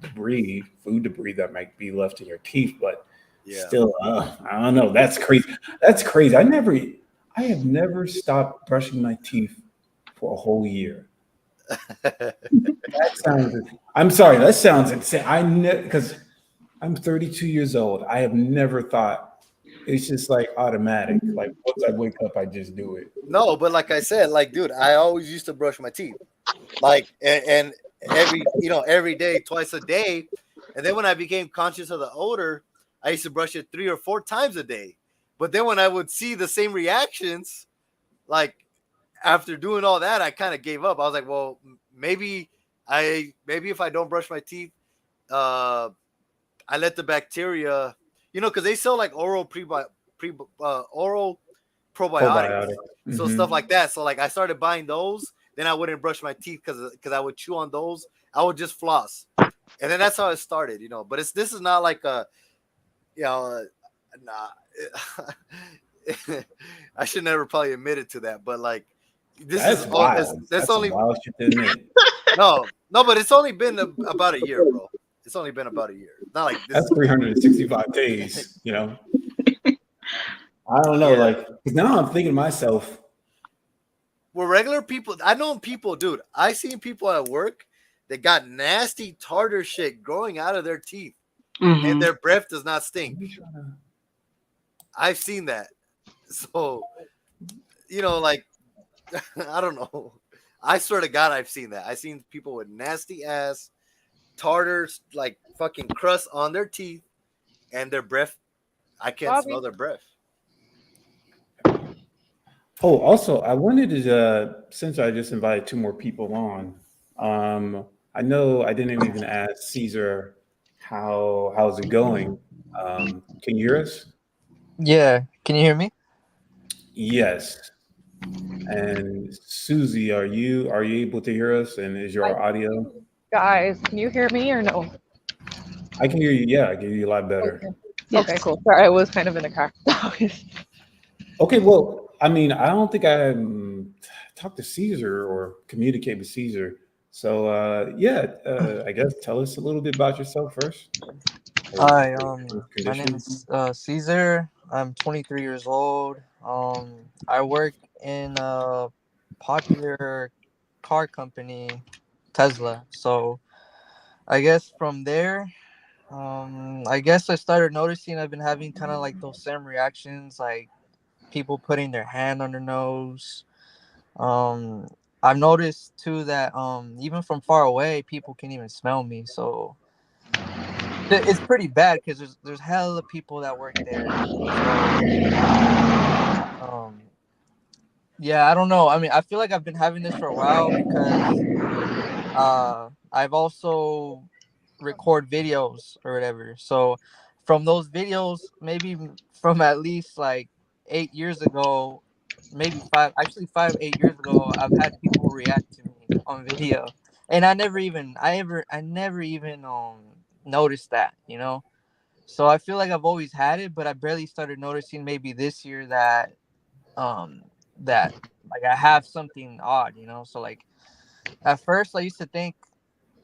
debris, food debris that might be left in your teeth. But Yeah. still, I don't know. That's crazy. That's crazy. I have never stopped brushing my teeth for a whole year. That sounds. I'm sorry. That sounds insane. Because I'm 32 years old. I have never thought it's just like automatic. Like once I wake up, I just do it. No, but like I said, like dude, I always used to brush my teeth, like and every every day, twice a day, and then when I became conscious of the odor, I used to brush it 3 or 4 times a day. But then when I would see the same reactions, like after doing all that, I kind of gave up. I was like, well, maybe if I don't brush my teeth, uh, I let the bacteria, because they sell like oral probiotics, Probiotic. so Hmm. stuff like that. So like I started buying those. Then I wouldn't brush my teeth because I would chew on those. I would just floss, and then that's how it started. But this is not like a nah. I should never probably admit it to that, but like this is That's all. wild. That's That's some only wild shit to admit. no, but it's only been about a year, bro. It's only been about a year. Not like this That's is 365 days. I don't know. yeah. Like 'cause now I'm thinking to myself, Well, regular people, I know people, dude. I seen people at work that got nasty tartar shit growing out of their teeth, and Mm-hmm. their breath does not stink. let me try to. I've seen that. So, like I don't know. I swear to God, I've seen that. I've seen people with nasty ass tartars, like fucking crust on their teeth, and their breath. I can't smell Bobby. their breath. Oh, also, I wanted to since I just invited two more people on. I know I didn't even ask Caesar how's it going. Can you hear us? Yeah, can you hear me? Yes. And Susie, are you able to hear us? And is I your audio? guys, can you hear me or no? I can hear you. Yeah, I can hear you a lot better. Okay. Yes. Okay, cool. Sorry, I was kind of in a car. Okay, well, I mean, I don't think I talked to Caesar or communicate with Caesar. So, yeah, I guess tell us a little bit about yourself first. Hi, Your my name condition. is Caesar. I'm 23 years old. I work in a popular car company, Tesla. So I guess from there, I guess I started noticing I've been having kind of like those same reactions, like people putting their hand on their nose. Um, I've noticed too that even from far away, people can even smell me. So it's pretty bad because there's hella people that work there. So um, yeah, I don't know. I mean, I feel like I've been having this for a while because I've also record videos or whatever. So from those videos, maybe from at least like 8 years ago, maybe five, actually 8 years ago, I've had people react to me on video, and I never even noticed that, you know. So I feel like I've always had it, but I barely started noticing maybe this year um that like I have something odd, you know. So like at first I used to think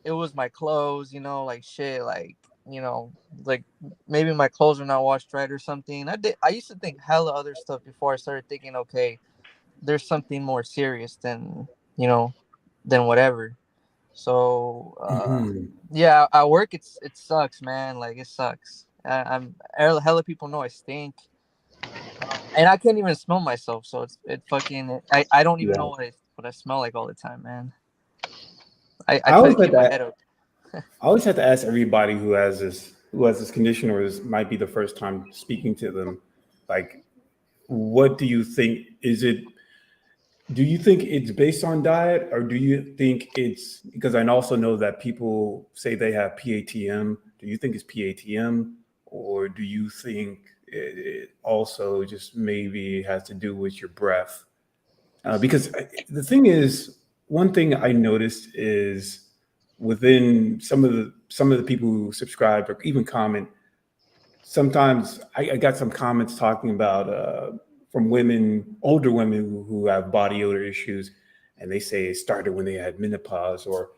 it was my clothes, you know, like shit, like, you know, like maybe my clothes are not washed right or something. I used to think hella other stuff before I started thinking, okay, there's something more serious than, you know, than whatever. So Mhm. yeah, at work it sucks, man. Like it sucks. I'm hella people know I stink, and I can't even smell myself. So it fucking I don't even know Yeah. what I smell like all the time, man. I I try to always had keep my that. head up. I always have to ask everybody who has this condition or might be the first time speaking to them, like, what do you think? Do you think it's based on diet, or do you think it's because I also know that people say they have PATM? Do you think it's PATM, or do you think it also just maybe has to do with your breath? Because the thing is, one thing I noticed is within some of the people who subscribe or even comment, sometimes I got some comments talking about from women, older women who have body odor issues, and they say it started when they had menopause, or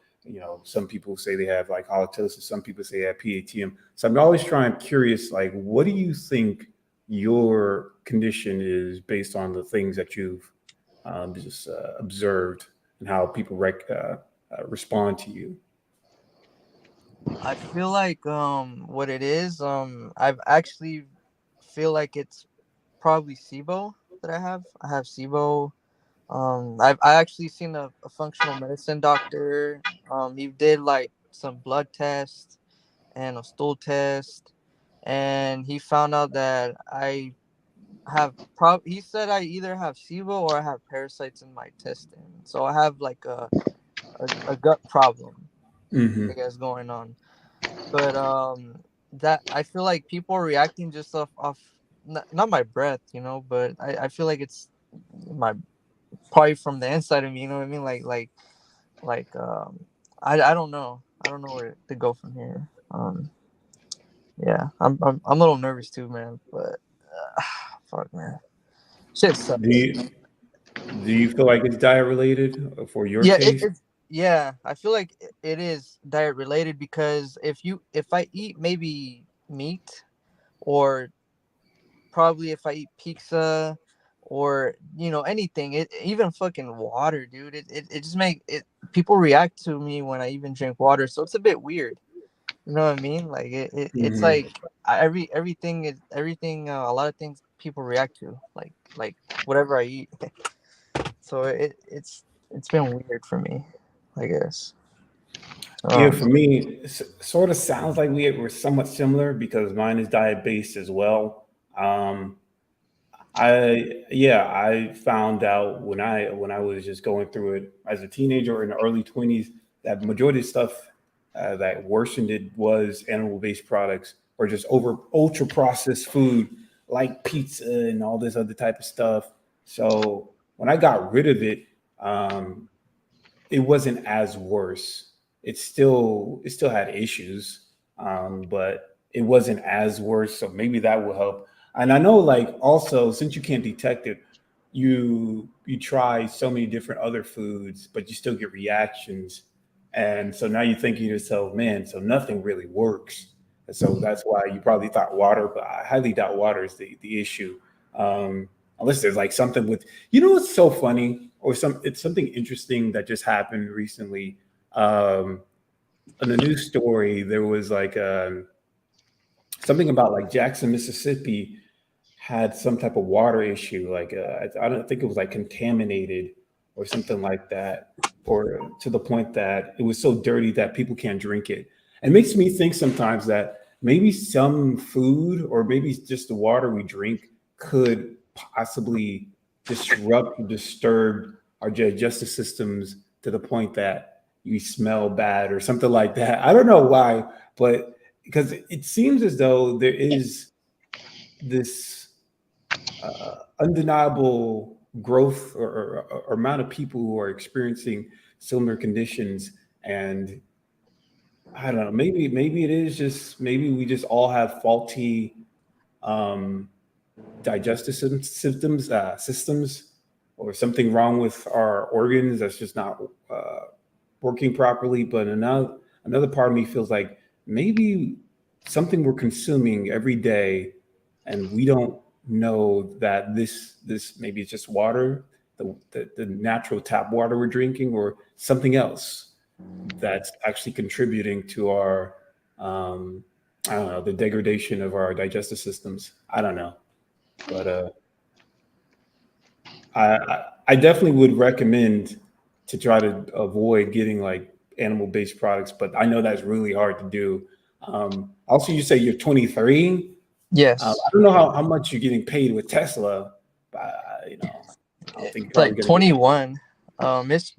some people say they have like halitosis, some people say they have PATM. So I'm always curious, like, what do you think your condition is based on the things that you've just observed and how people respond to you? I feel like what it is I've actually feel like it's probably SIBO that I have. I have SIBO. I actually seen a functional medicine doctor. He did like some blood tests and a stool test, and he found out that I have he said I either have SIBO or I have parasites in my intestine. So I have like a gut problem, I Hmm. guess, going on. But that I feel like people are reacting just off not my breath, you know, but I feel like it's my probably from the inside of me, you know what I mean? Like I don't know. I don't know where to go from here. Yeah, I'm a little nervous too, man, but fuck, man. Shit Do sucks. you do you feel like it's diet related for your Yeah, case? it's yeah, I feel like it is diet related because if I eat maybe meat, or probably if I eat pizza, or anything, even fucking water, dude, it just make it people react to me when I even drink water, so it's a bit weird. You know what I mean? Like it's Hmm. like everything, a lot of things people react to, like whatever I eat. So it's been weird for me, I guess. Yeah, um for me, it sort of sounds like we're somewhat similar because mine is diet based as well. Um, I found out when I was just going through it as a teenager or in the early 20s that majority of stuff that worsened it was animal based products or just over ultra processed food like pizza and all this other type of stuff. So when I got rid of it, um, it wasn't as worse. It still had issues, but it wasn't as worse. So maybe that will help. And I know, like, also since you can't detect it, you try so many different other foods, but you still get reactions. And so now you're thinking to yourself, man, so nothing really works. And so that's why you probably thought water, but I highly doubt water is the issue. Unless there's like something with, what's so funny, or it's something interesting that just happened recently. Um, in the news story, there was like something about like Jackson, Mississippi had some type of water issue. Like I don't think it was like contaminated or something like that, or to the point that it was so dirty that people can't drink it. It makes me think sometimes that maybe some food or maybe just the water we drink could possibly disrupt or disturb our digestive systems to the point that you smell bad or something like that. I don't know why, but because it seems as though there is this undeniable growth or amount of people who are experiencing similar conditions, and I don't know, maybe it is just maybe we just all have faulty um, digestive systems, or something wrong with our organs that's just not working properly. But another part of me feels like maybe something we're consuming every day, and we don't know that this maybe it's just water, the natural tap water we're drinking, or something else that's actually contributing to our I don't know, the degradation of our digestive systems. I don't know, but I definitely would recommend to try to avoid getting like animal based products, but I know that's really hard to do. Also, you say you're 23. I Yes. don't know how much you're getting paid with Tesla, but I don't think you're probably Like going to get. 21. It's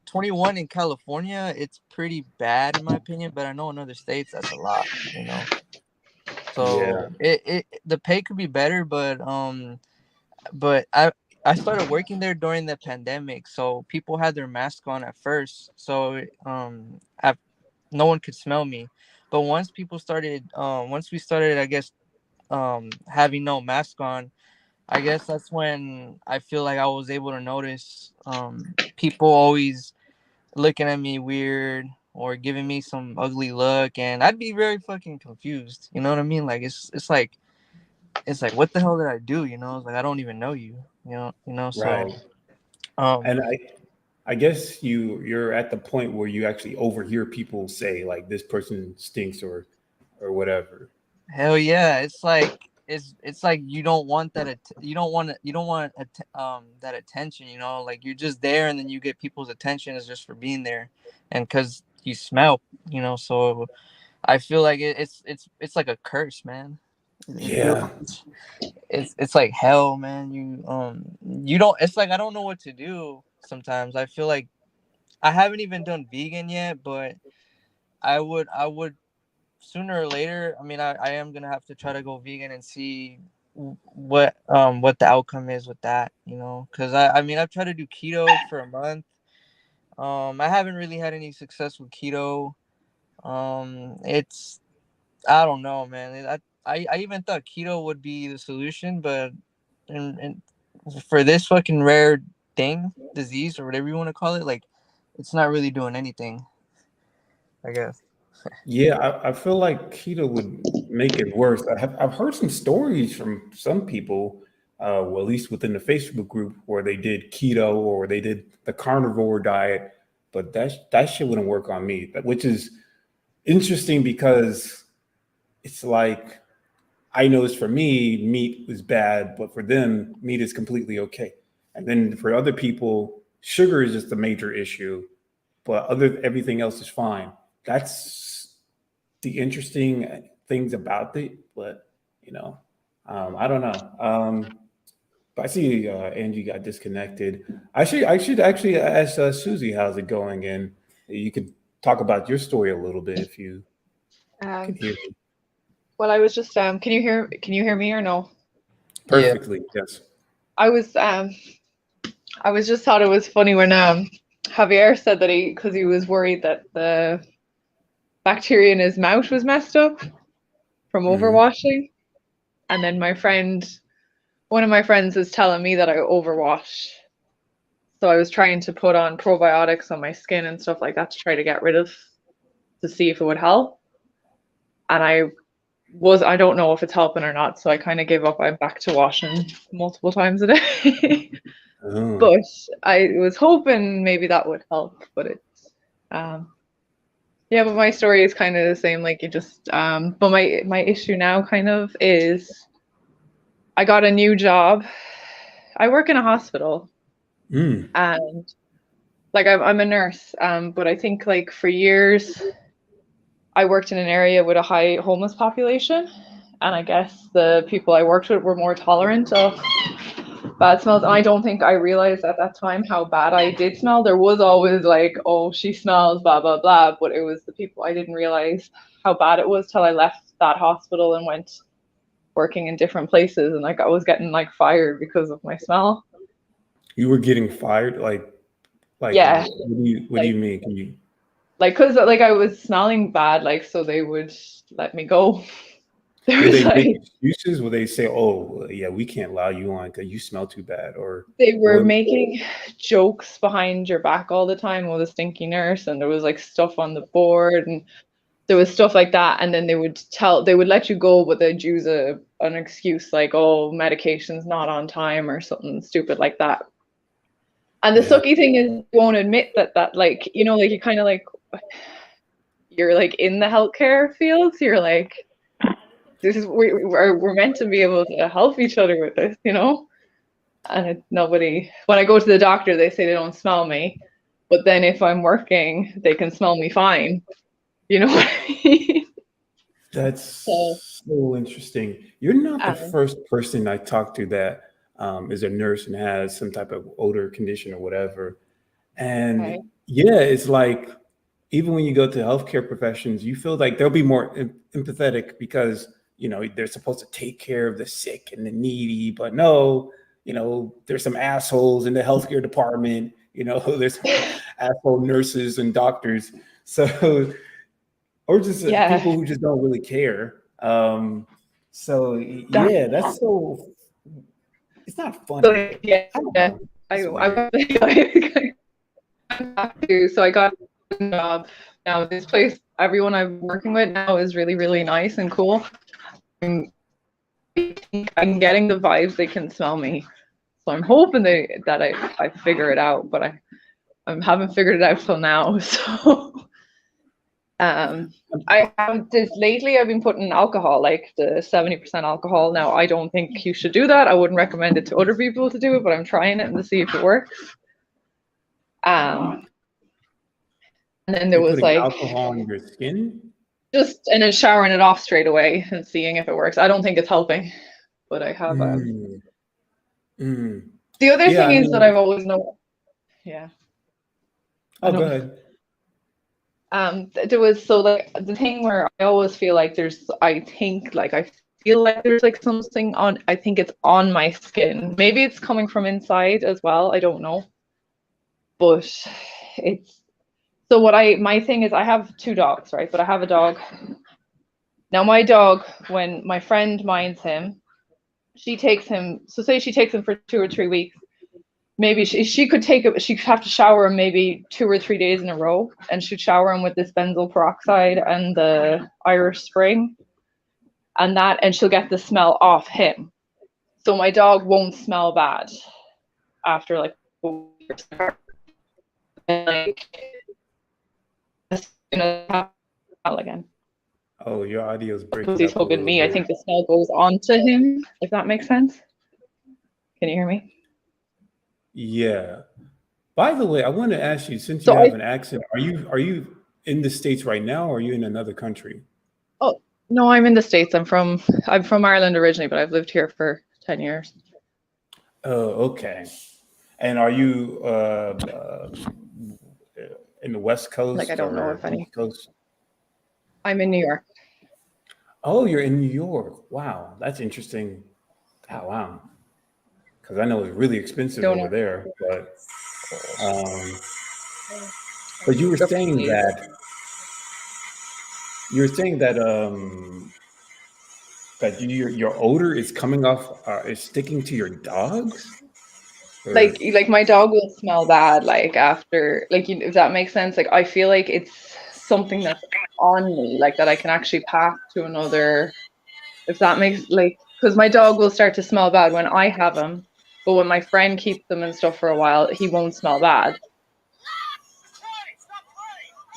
21 in California. It's pretty bad in my opinion, but I know in other states that's a lot, you know. Yeah, So it the pay could be better, but I started working there during the pandemic, so people had their mask on at first, so no one could smell me. But once we started, I guess, having no mask on, I guess that's when I feel like I was able to notice people always looking at me weird or giving me some ugly look, and I'd be very fucking confused. You know what I mean? Like it's like what the hell did I do? You know, it's like I don't even know you. So right. um And I guess you're at the point where you actually overhear people say like this person stinks or whatever. hell yeah, it's like you don't want you don't want that attention, you know, like you're just there and then you get people's attention is just for being there and because you smell, you know. So I feel like it's like a curse, man. It feels Yeah, it's like hell, man. You don't, it's like I don't know what to do sometimes. I feel like I haven't even done vegan yet, but I would sooner or later. I mean, I am gonna have to try to go vegan and see what the outcome is with that, you know, because I mean I've tried to do keto for a month. I haven't really had any success with keto. It's I don't know, man. I even thought keto would be the solution, but and for this fucking rare disease or whatever you want to call it, like it's not really doing anything, I guess. yeah. I feel like keto would make it worse. I've heard some stories from some people, well, at least within the Facebook group, where they did keto or they did the carnivore diet, but that shit wouldn't work on me. Which is interesting because it's like I know it's for me, meat is bad, but for them, meat is completely okay. And then for other people, sugar is just a major issue, but everything else is fine. That's the interesting things about it. But I don't know. But I see Angie got disconnected. I should actually ask Susie how's it going, and you could talk about your story a little bit if you can Um, hear me well, I was just can you hear me or no? Yeah. perfectly. Yes. I was I was just thought it was funny when Javier said that because he was worried that the bacteria in his mouth was messed up from Hmm. overwashing, and then one of my friends is telling me that I overwash. So I was trying to put on probiotics on my skin and stuff like that to try to get rid of to see if it would help. And I don't know if it's helping or not, so I kind of gave up. I'm back to washing multiple times a day. Oh. But I was hoping maybe that would help, but it's yeah, but my story is kind of the same, like you just but my issue now kind of is I got a new job. I work in a hospital Mm. and like I'm a nurse, but I think like for years I worked in an area with a high homeless population, and I guess the people I worked with were more tolerant of bad smells. And I don't think I realized at that time how bad I did smell. There was always like, oh, she smells, blah, blah, blah. But it was the people I didn't realize how bad it was till I left that hospital and went working in different places, and like I was getting like fired because of my smell. You were getting fired, like Yeah, what do you mean? Can you? like because like I was smelling bad, like so they would let me go. There Will was they make like excuses? Will they say, "Oh, yeah, we can't allow you on because you smell too bad," or they were what? making jokes behind your back all the time with a stinky nurse, and there was like stuff on the board, and there was stuff like that, and then they would let you go, but they'd use an excuse like, oh, medication's not on time or something stupid like that. And the Yeah, sucky thing is you won't admit that like, you know, like you kind of like you're like in the healthcare field, so you're like, this is we're meant to be able to help each other with this, you know. And nobody, when I go to the doctor, they say they don't smell me, but then if I'm working, they can smell me fine, you know what I mean? So that's so interesting. You're not the um, first person I talked to that is a nurse and has some type of odor condition or whatever. okay. And yeah, it's like even when you go to healthcare professions, you feel like they'll be more empathetic because they're supposed to take care of the sick and the needy, but no, there's some assholes in the healthcare department. There's asshole nurses and doctors. So, or just Yeah, people who just don't really care. So that, yeah, that's so. It's not funny. so yeah, I don't yeah. know. I It's I weird. have to. So I got a job now. This place, everyone I'm working with now is really, really nice and cool. I'm, I'm getting the vibes they can smell me. So I'm hoping that I figure it out, but I haven't figured it out till now. So I have this lately. I've been putting alcohol, like the 70% alcohol. Now I don't think you should do that. I wouldn't recommend it to other people to do it, but I'm trying it and to see if it works. And then there You're was putting like alcohol on your skin? just and then showering it off straight away and seeing if it works. I don't think it's helping, but I have Mm, mm. the other Yeah, thing I is that mean, I've always known. Yeah, I oh, go don't. ahead. There was so like the thing where I always feel like I feel like there's like something on. I think it's on my skin. Maybe it's coming from inside as well. I don't know, but it's so what I my thing is I have two dogs, right? But I have a dog now. My dog, when my friend minds him, she takes him. So say she takes him for 2 or 3 weeks. Maybe she could take it. She'd have to shower him maybe 2 or 3 days in a row, and she'd shower him with this benzoyl peroxide and the Irish Spring, and she'll get the smell off him. So my dog won't smell bad after like a week or so. And, like, smell again Oh, your audio is because breaking he's up a hugging little me. I bit. think the smell goes on to him. If that makes sense. Can you hear me? Yeah. By the way, I want to ask you, since you So have an accent, are you in the States right now, or are you in another country? oh no, I'm in the States. I'm from Ireland originally, but I've lived here for 10 years. Oh, okay. And are you in the West Like I Coast don't know or if any. East Coast? I'm in New York. Oh, you're in New York. Wow, that's interesting. Oh, wow. Because I know it's really expensive Don't over know. there, um, but you were Grew up in saying the States. that you were saying that that your odor is coming off is sticking to your dogs, or Like my dog will smell bad like after if that makes sense. Like I feel like it's something that's on me, like that I can actually pass to another. If that makes like because my dog will start to smell bad when I have him, but when my friend keeps them and stuff for a while, he won't smell bad.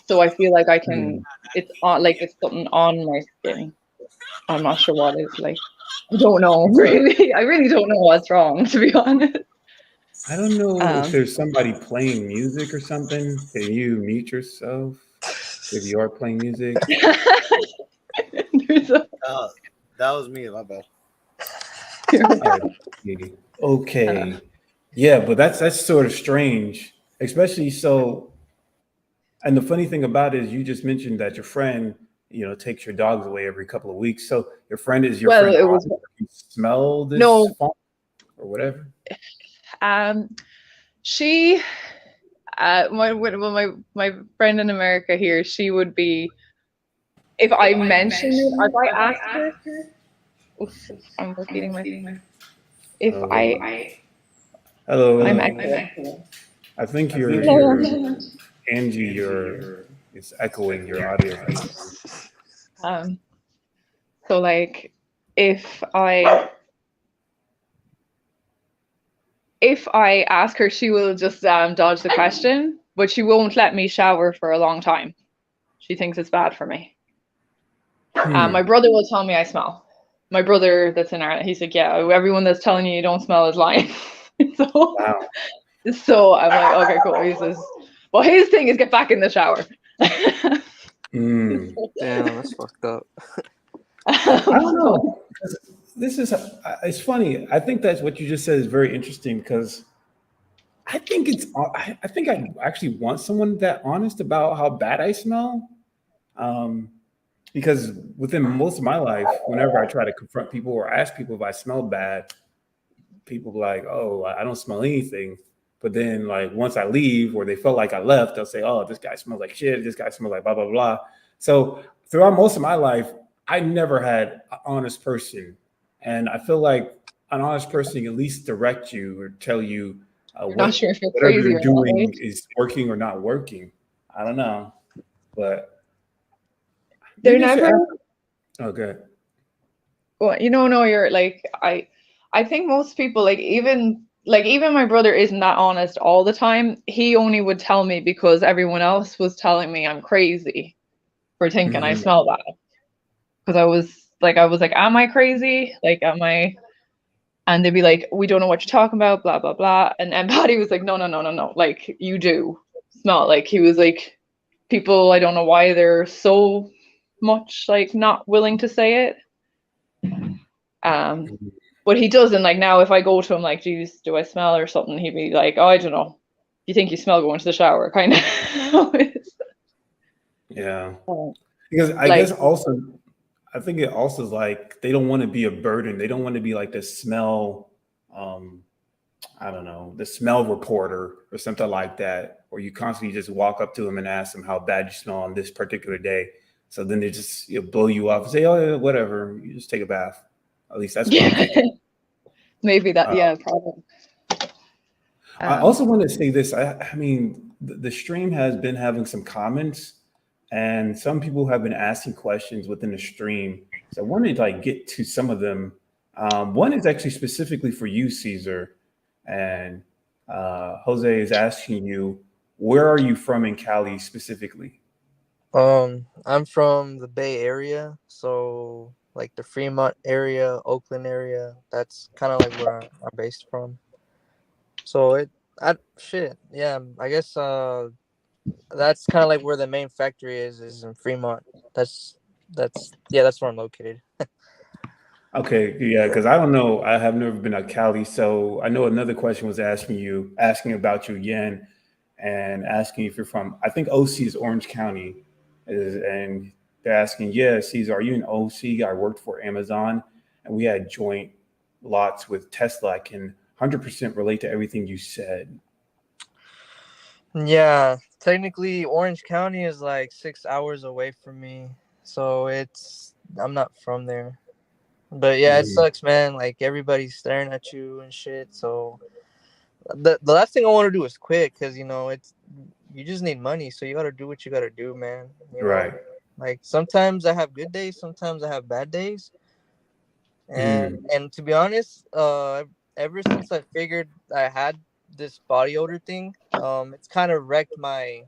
So I feel like I Hmm. can. It's on like it's something on my skin. I'm not sure what it's like. I don't know really. I really don't know what's wrong to be honest. I don't know if Um, there's somebody playing music or something. Can you mute yourself if you are playing music? there's a, Uh, that was me, my bad. Okay. Okay. Yeah, but that's sort of strange, especially so. And the funny thing about it is, you just mentioned that your friend takes your dogs away every couple of weeks. So your friend is your Well, friend it honest? was You smell this no. funk or whatever? She, my friend in America here, she would be if I mention it, if I ask her. Oof, I'm repeating my. If Hello. I'm Hello. echoing. I think Hello. your Angie, it's echoing your audio for some reason. Um, so like if I if I ask her, she will just dodge the question, but she won't let me shower for a long time. She thinks it's bad for me. My brother will tell me I smell. My brother that's in Ireland, he's like, yeah, everyone that's telling you don't smell is lying. so, Wow. so I'm like, okay, cool. He says, well, his thing is get back in the shower. Mm. Damn, that's fucked up. I don't know. It's funny. I think that's what you just said is very interesting because I think I actually want someone that honest about how bad I smell. Um, because within most of my life, whenever I try to confront people or ask people if I smell bad, people be like, "Oh, I don't smell anything." But then, like once I leave, or they felt like I left, they'll say, "Oh, this guy smells like shit. This guy smells like blah blah blah." So throughout most of my life, I never had an honest person, and I feel like an honest person can at least direct you or tell you You're not sure if you're whatever crazy you're or not, right? doing is working or not working. I don't know, but They're maybe I should never. ask. Okay. Well, no, you're like I think most people even my brother isn't that honest all the time. He only would tell me because everyone else was telling me I'm crazy for thinking I Mhm. smell bad. Because I was like, am I crazy? Like, am I? And they'd be like, we don't know what you're talking about, blah blah blah. And Patty was like, no, no, no, no, no. Like you do smell. Like he was like, people. I don't know why they're so much like not willing to say it. Um, but he doesn't like now. If I go to him like, "Geez, do I smell or something?" He'd be like, "Oh, I don't know. You think you smell going to the shower?" Kind of. Yeah. Because I like guess also, I think it also is like they don't want to be a burden. They don't want to be like the smell, um, I don't know, the smell reporter or something like that, where you constantly just walk up to them and ask them how bad you smell on this particular day. So then they just blow you off and say, "Oh, yeah, whatever, you just take a bath." At least that's what I'm yeah, thinking. maybe that. Uh, Yeah, probably. I Um, also want to say this. I mean, the stream has been having some comments, and some people have been asking questions within the stream. So I wanted to like get to some of them. One is actually specifically for you, Caesar, and Jose is asking you, where are you from in Cali specifically? I'm from the Bay Area, so like the Fremont area, Oakland area. That's kind of like where I'm based from. So yeah. I guess that's kind of like where the main factory is in Fremont. That's where I'm located. Okay, yeah, because I don't know. I have never been to Cali, so I know another question was asking about you again, and asking if you're from. I think OC is Orange County, and they're asking, yeah, Caesar, are you in OC? I worked for Amazon, and we had joint lots with Tesla. I can 100% relate to everything you said. Yeah, technically Orange County is like 6 hours away from me, so I'm not from there. But yeah, it Mhm. sucks, man. Like everybody's staring at you and shit. So the last thing I want to do is quit because it's you just need money, so you gotta do what you gotta do, man. Right. Like sometimes I have good days, sometimes I have bad days, and Mm. and to be honest, ever since I figured I had this body odor thing, it's kind of wrecked my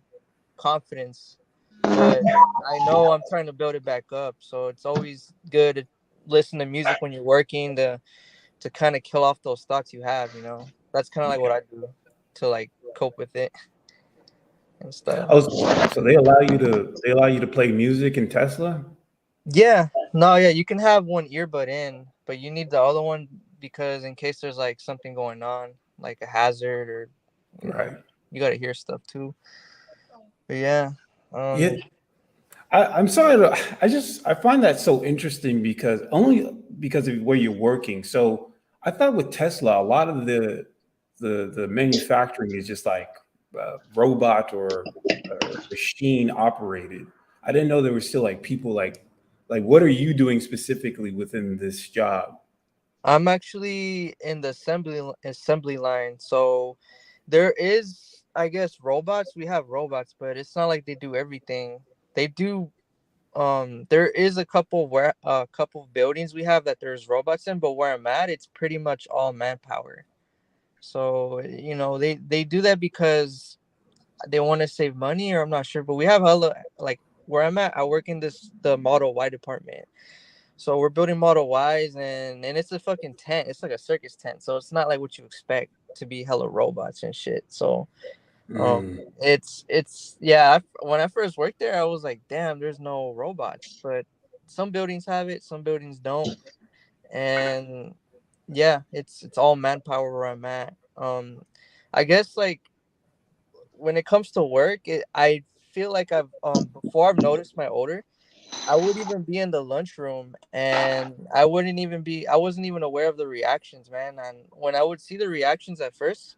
confidence. But I know I'm trying to build it back up, so it's always good to listen to music when you're working to kind of kill off those thoughts you have. That's kind of like what I do to like cope with it and stuff. Oh, so they allow you to play music in Tesla? Yeah, no, yeah, you can have one earbud in, but you need the other one because in case there's like something going on, like a hazard or you know, Right. you got to hear stuff too. But yeah, Yeah. um, I'm sorry. I find that so interesting because only because of where you're working. So I thought with Tesla, a lot of the manufacturing is just like robot or machine operated. I didn't know there were still like people like what are you doing specifically within this job? I'm actually in the assembly line. So there is, I guess, robots. We have robots, but it's not like they do everything. They do. There is a couple of buildings we have that there's robots in, but where I'm at, it's pretty much all manpower. So they do that because they want to save money, or I'm not sure. But we have hella, like, where I'm at. I work in the Model Y department. So we're building Model Ys, and it's a fucking tent. It's like a circus tent. So it's not like what you expect to be hella robots and shit. So Mm, it's yeah. When I first worked there, I was like, damn, there's no robots. But some buildings have it, some buildings don't, and yeah, it's all manpower where I'm at. I guess, like, when it comes to work, I feel like before I've noticed my odor, I would even be in the lunchroom and I wasn't even aware of the reactions, man. And when I would see the reactions at first,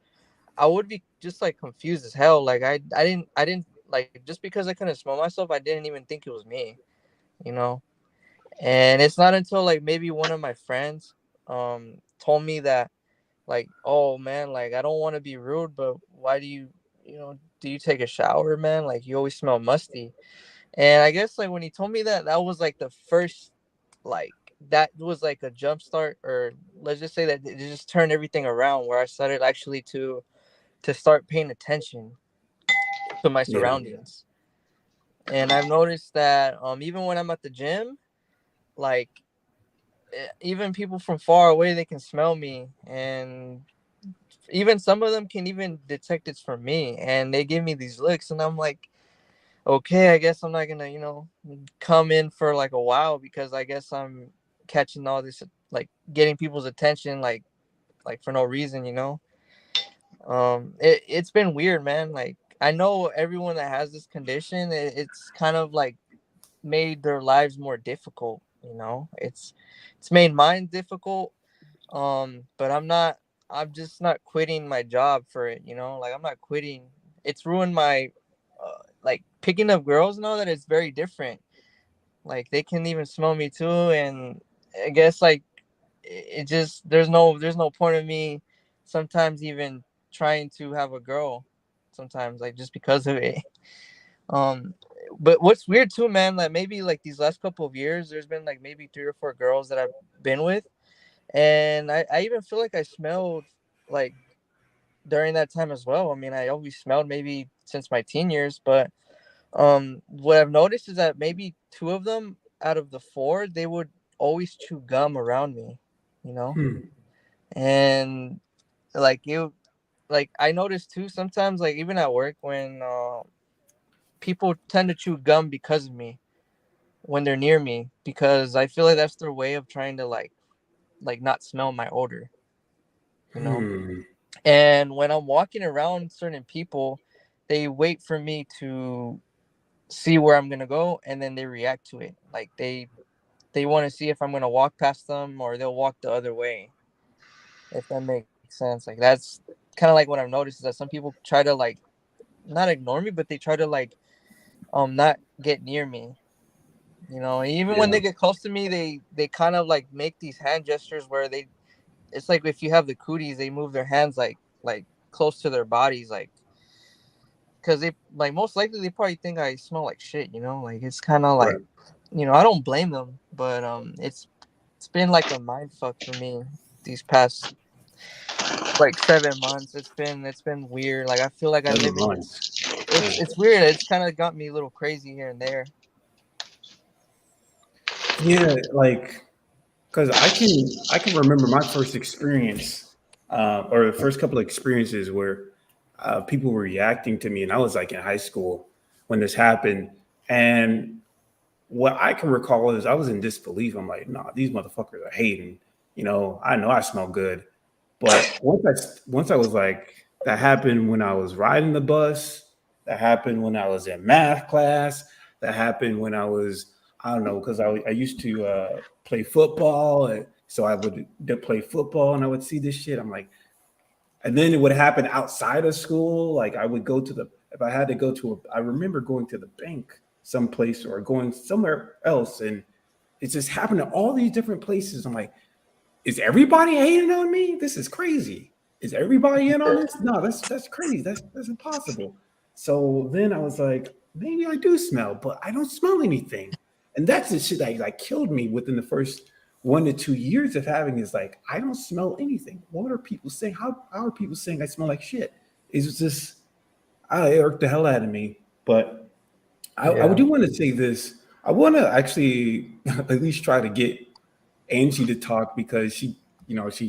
I would be just like confused as hell. Like I didn't like, just because I couldn't smell myself, I didn't even think it was me, you know. And it's not until like maybe one of my friends told me that, like, oh man, like, I don't want to be rude, but why do you take a shower, man? Like, you always smell musty. And I guess, like, when he told me that, that was like the first, like, that was like a jump start, or let's just say that it just turned everything around, where I started actually to start paying attention to my yeah. surroundings. And I've noticed that even when I'm at the gym, like, even people from far away, they can smell me, and even some of them can even detect it's from me, and they give me these looks, and I'm like, okay, I guess I'm not gonna, come in for like a while, because I guess I'm catching all this, like, getting people's attention, like for no reason, it's been weird, man. Like, I know everyone that has this condition, it's kind of like made their lives more difficult, it's made mine difficult. But I'm just not quitting my job for it, like, I'm not quitting. It's ruined my like, picking up girls and all that is very different. Like, they can even smell me too, and I guess, like, it just, there's no point of me sometimes even trying to have a girl sometimes, like, just because of it. um but what's weird too, man, like, maybe like these last couple of years, there's been like maybe 3 or 4 girls that I've been with, and I even feel like I smelled, like, during that time as well. I mean, I always smelled maybe since my teen years, but what I've noticed is that maybe two of them out of the four, they would always chew gum around me, you know? Hmm. And like, I noticed too sometimes, like, even at work, when people tend to chew gum because of me when they're near me, because I feel like that's their way of trying to, like not smell my odor, you know? Hmm. And when I'm walking around certain people, they wait for me to see where I'm gonna go, and then they react to it. Like, they want to see if I'm gonna walk past them, or they'll walk the other way. If that makes sense. Like, that's kind of like what I've noticed, is that some people try to, like, not ignore me, but they try to, like, not get near me. Even when Yeah. they get close to me, they kind of like make these hand gestures where it's like, if you have the cooties, they move their hands like close to their bodies, like, because they, like, most likely they probably think I smell like shit. Like, it's kind of like, Right. I don't blame them, but it's been like a mind fuck for me these past like 7 months. It's been weird. Like, I feel like I Seven live in months. this. It's weird. It's kind of got me a little crazy here and there. Yeah, like because I can remember my first experience, or the first couple of experiences where people were reacting to me, and I was like in high school when this happened. And what I can recall is I was in disbelief. I'm like, nah, these motherfuckers are hating. I know I smell good. But once I was like, that happened when I was riding the bus. That happened when I was in math class. that happened when I was, I don't know, because I used to play football. So I would play football and I would see this shit. I'm like, and then it would happen outside of school. Like I would go to if I had to go to I remember going to the bank someplace or going somewhere else. And it just happened to all these different places. I'm like, is everybody hating on me? This is crazy. Is everybody in on this? No, that's crazy. That's impossible. So then I was like, maybe I do smell, but I don't smell anything. And that's the shit that like killed me within the first 1 to 2 years of having is like, I don't smell anything. What are people saying? How are people saying I smell like shit? It's just it irked the hell out of me. But I Yeah. do want to say this. I want to actually at least try to get Angie to talk because she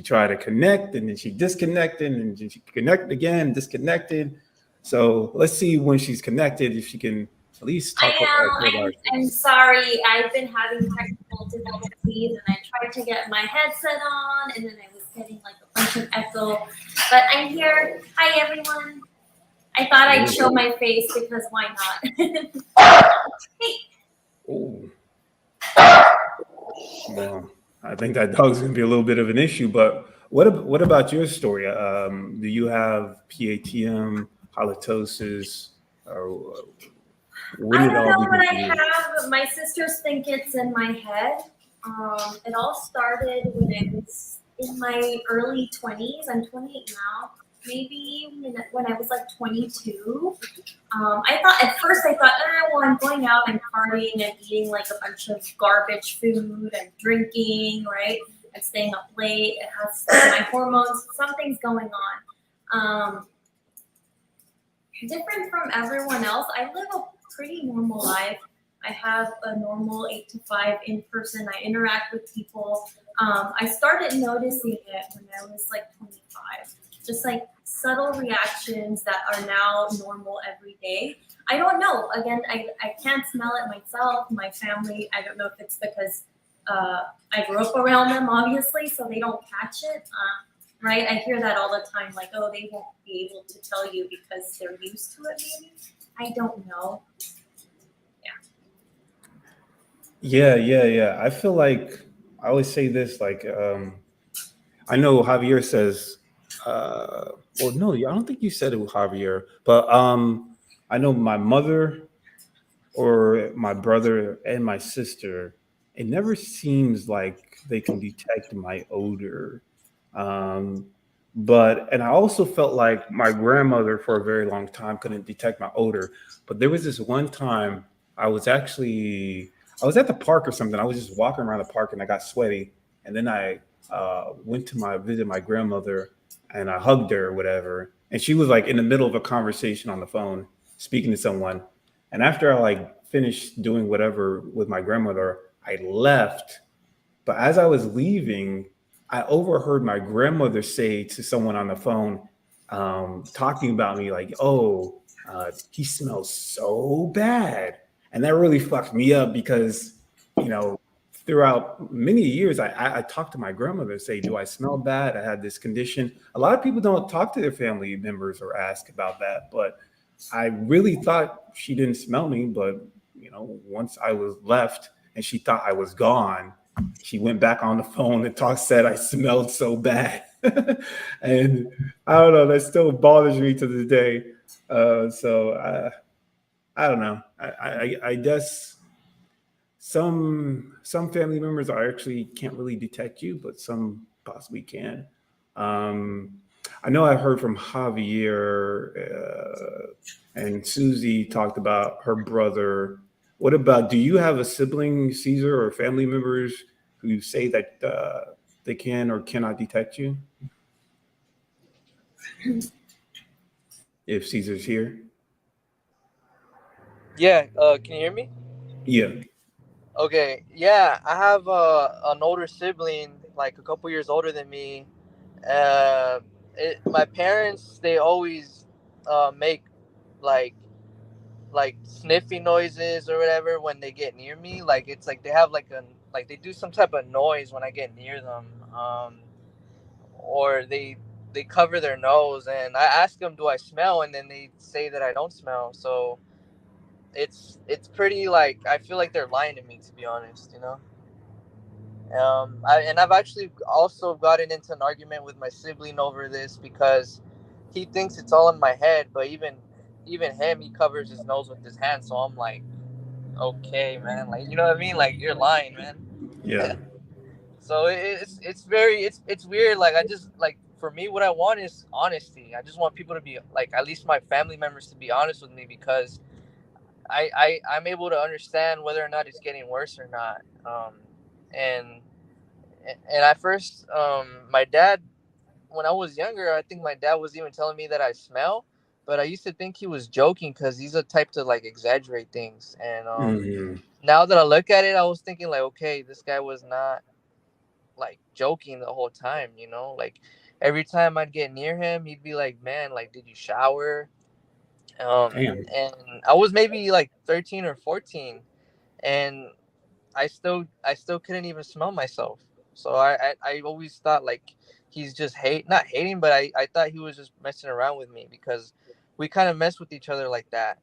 tried to connect and then she disconnected and then she connected again, disconnected. So let's see when she's connected if she can at least I talk am. about I'm sorry. I've been having technical difficulties, and I tried to get my headset on, and then I was getting like a bunch of echo. But I'm here. Hi, everyone. I thought I'd show my face because why not? Hey. Oh, well, I think that dog's going to be a little bit of an issue. But what about your story? Do you have PATM, halitosis, or when I did it don't all know what begin I for you? have. My sisters think it's in my head. It all started when I was in my early 20s. I'm 28 now. Maybe when I was like 22. At first I thought, well, I'm going out and partying and eating like a bunch of garbage food and drinking, right? And staying up late. It has my hormones. Something's going on. Different from everyone else. I live a pretty normal life. I have a normal 8 to 5 in person. I interact with people. I started noticing it when I was like 25. Just like subtle reactions that are now normal every day. I don't know. Again, I can't smell it myself. My family, I don't know if it's because I grew up around them, obviously, so they don't catch it. Right? I hear that all the time, like, oh, they won't be able to tell you because they're used to it, maybe. I don't know. Yeah. I feel like I always say this, like, I know Javier says, well, no, I don't think you said it with Javier, but I know my mother or my brother and my sister, it never seems like they can detect my odor. Um, and I also felt like my grandmother for a very long time couldn't detect my odor. But there was this one time I was actually I was at the park or something. I was just walking around the park and I got sweaty, and then I went to visit my grandmother and I hugged her or whatever, and she was like in the middle of a conversation on the phone speaking to someone, and after I like finished doing whatever with my grandmother, I left. But as I was leaving, I overheard my grandmother say to someone on the phone, talking about me, like, "Oh, he smells so bad," and that really fucked me up because, you know, throughout many years, I talked to my grandmother, say, "Do I smell bad? I had this condition." A lot of people don't talk to their family members or ask about that, but I really thought she didn't smell me. But once I was left and she thought I was gone, she went back on the phone and said I smelled so bad. And I don't know, that still bothers me to this day. I don't know. I guess some family members are actually can't really detect you, but some possibly can. Um, I know I've heard from Javier, and Susie talked about her brother. What about, do you have a sibling, Caesar, or family members who say that they can or cannot detect you? If Caesar's here, Yeah. Can you hear me? yeah. Okay. Yeah, I have an older sibling, like a couple years older than me. My parents, they always make like sniffing noises or whatever when they get near me. Like it's like they have like they do some type of noise when I get near them. Or they cover their nose, and I ask them, "Do I smell?" And then they say that I don't smell. So it's pretty like I feel like they're lying to me, to be honest. I've actually also gotten into an argument with my sibling over this because he thinks it's all in my head, but even him, he covers his nose with his hand. So I'm like, okay, man, like you know what I mean? Like you're lying, man. Yeah. So it's very it's weird. Like I just like for me, what I want is honesty. I just want people to be like at least my family members to be honest with me because I'm able to understand whether or not it's getting worse or not. And and at first, my dad, when I was younger, I think my dad was even telling me that I smell, but I used to think he was joking because he's a type to like exaggerate things. And Hmm. now that I look at it, I was thinking like, okay, this guy was not like joking the whole time, like every time I'd get near him, he'd be like, man, like, did you shower? Damn. And I was maybe like 13 or 14, and I still couldn't even smell myself. So I always thought like he's just not hating, but I thought he was just messing around with me because we kind of mess with each other like that,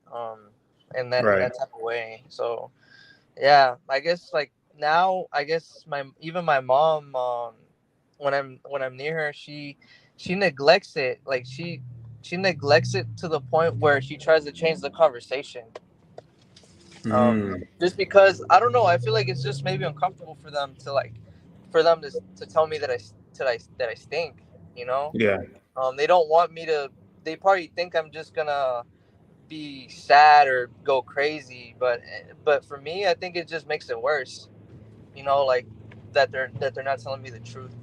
in Right. that type of way. So yeah, I guess like now I guess my mom, when I'm near her, she neglects it. Like she neglects it to the point where she tries to change the conversation. Mm. Just because I don't know, I feel like it's just maybe uncomfortable for them to like, for them to tell me that I stink. You know, Yeah. they don't want me to. They probably think I'm just gonna be sad or go crazy, but for me, I think it just makes it worse. Like that they're not telling me the truth.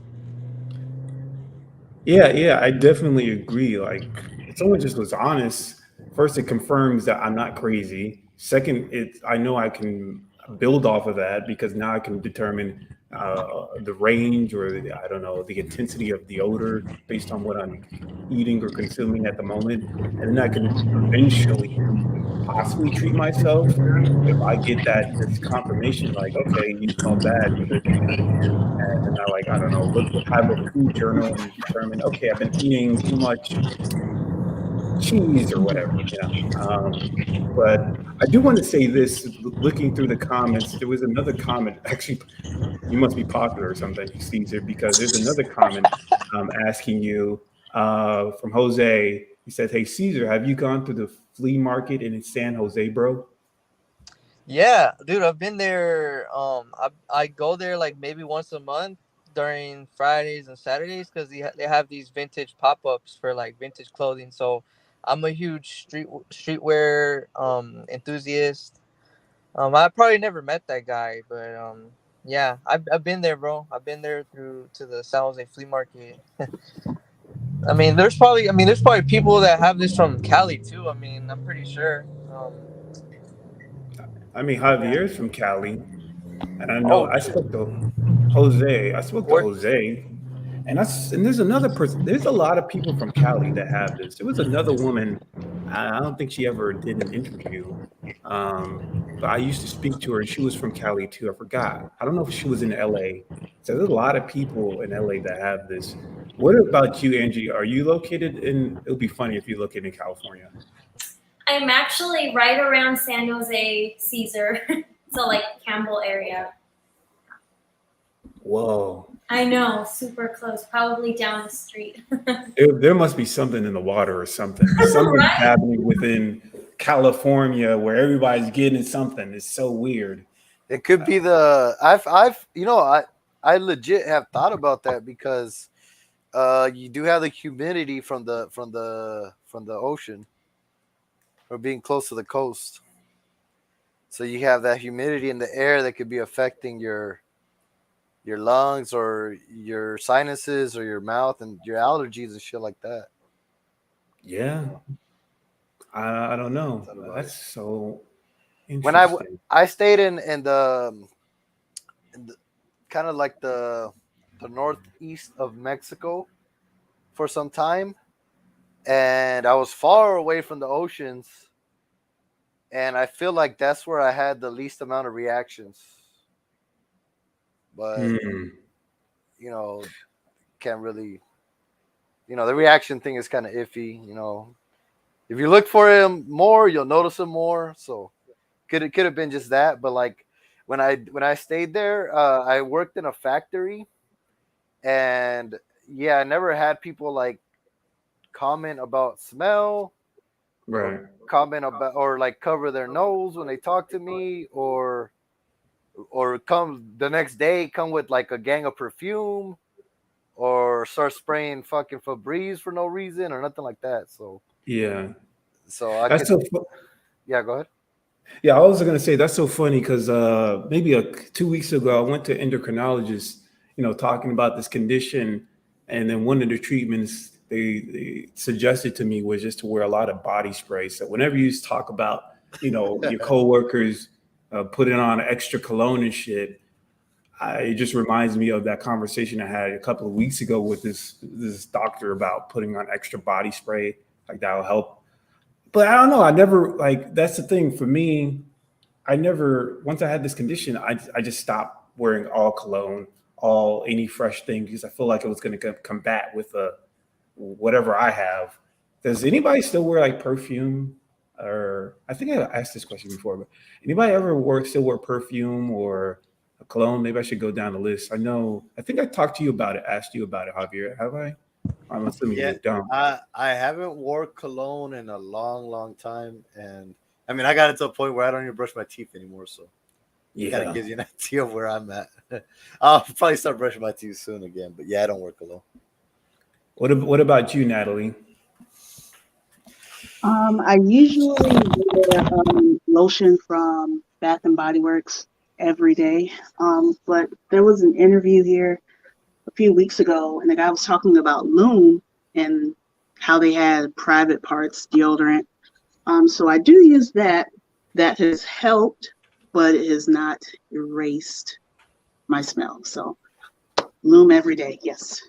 Yeah, yeah, I definitely agree. Like, if someone just was honest, first, it confirms that I'm not crazy. Second, I know I can build off of that because now I can determine the range or I don't know, the intensity of the odor based on what I'm eating or consuming at the moment. And then I can eventually possibly treat myself if I get that this confirmation, like, okay, you smell bad because and then I like, I don't know, have a food journal and determine, okay, I've been eating too much cheese or whatever. But I do want to say this, looking through the comments, there was another comment, actually, you must be popular or something, Caesar, because there's another comment asking you from Jose. He said, hey, Caesar, have you gone to the flea market in San Jose, bro? Yeah, dude, I've been there. I go there like maybe once a month during Fridays and Saturdays because they have these vintage pop ups for like vintage clothing. So I'm a huge streetwear enthusiast. I probably never met that guy, but yeah, I've been there, bro. I've been there through to the San Jose flea market. There's probably people that have this from Cali too. I'm pretty sure. I mean, Yeah. Javier's from Cali, and I know Oh, I dude. spoke to Jose. I spoke to Where? Jose, and there's another person. There's a lot of people from Cali that have this. There was another woman. I don't think she ever did an interview, but I used to speak to her, and she was from Cali too. I forgot. I don't know if she was in LA. So there's a lot of people in LA that have this. What about you, Angie? Are you located in? It would be funny if you located in California. I'm actually right around San Jose, Caesar, so like Campbell area. Whoa. I know, super close, probably down the street. There must be something in the water or something. Something's Right? happening within California where everybody's getting something. It's so weird. It could be the I've I legit have thought about that because you do have the humidity from the ocean or being close to the coast. So you have that humidity in the air that could be affecting your lungs or your sinuses or your mouth and your allergies and shit like that. Yeah, I don't know. Thought about it. That's so When I interesting. I stayed in the kind of like the northeast of Mexico for some time, and I was far away from the oceans, and I feel like that's where I had the least amount of reactions. But Hmm. you know, can't really, the reaction thing is kind of iffy. If you look for him more, you'll notice him more. So could have been just that, but like when I stayed there, I worked in a factory, and yeah, I never had people like comment about smell or Right. comment about or like cover their nose when they talk to me or come the next day come with like a gang of perfume or start spraying fucking Febreze for no reason or nothing like that. Yeah. So I That's could so. yeah, go ahead. Yeah, I was gonna say that's so funny because maybe 2 weeks ago I went to endocrinologist, talking about this condition, and then one of the treatments they suggested to me was just to wear a lot of body spray. So whenever you talk about, your coworkers putting on extra cologne and shit, it just reminds me of that conversation I had a couple of weeks ago with this doctor about putting on extra body spray, like that'll help. But I don't know. I never like that's the thing for me. I never once I had this condition, I just stopped wearing all cologne, all any fresh thing because I feel like it was going to combat with whatever I have. Does anybody still wear like perfume? Or I think I asked this question before, but anybody ever still wear perfume or a cologne? Maybe I should go down the list. I think I talked to you about it, asked you about it, Javier. Have I? I'm assuming Yeah, you don't. I haven't wore cologne in a long time, and I mean I got it to a point where I don't even brush my teeth anymore. So kind of Yeah. gives you an idea of where I'm at. I'll probably start brushing my teeth soon again, but yeah, I don't wear cologne. What about you, Natalie? I usually wear lotion from Bath and Body Works every day. But there was an interview here a few weeks ago, and the guy was talking about Loom and how they had private parts deodorant. So I do use that. That has helped, but it has not erased my smell. So Loom every day, yes.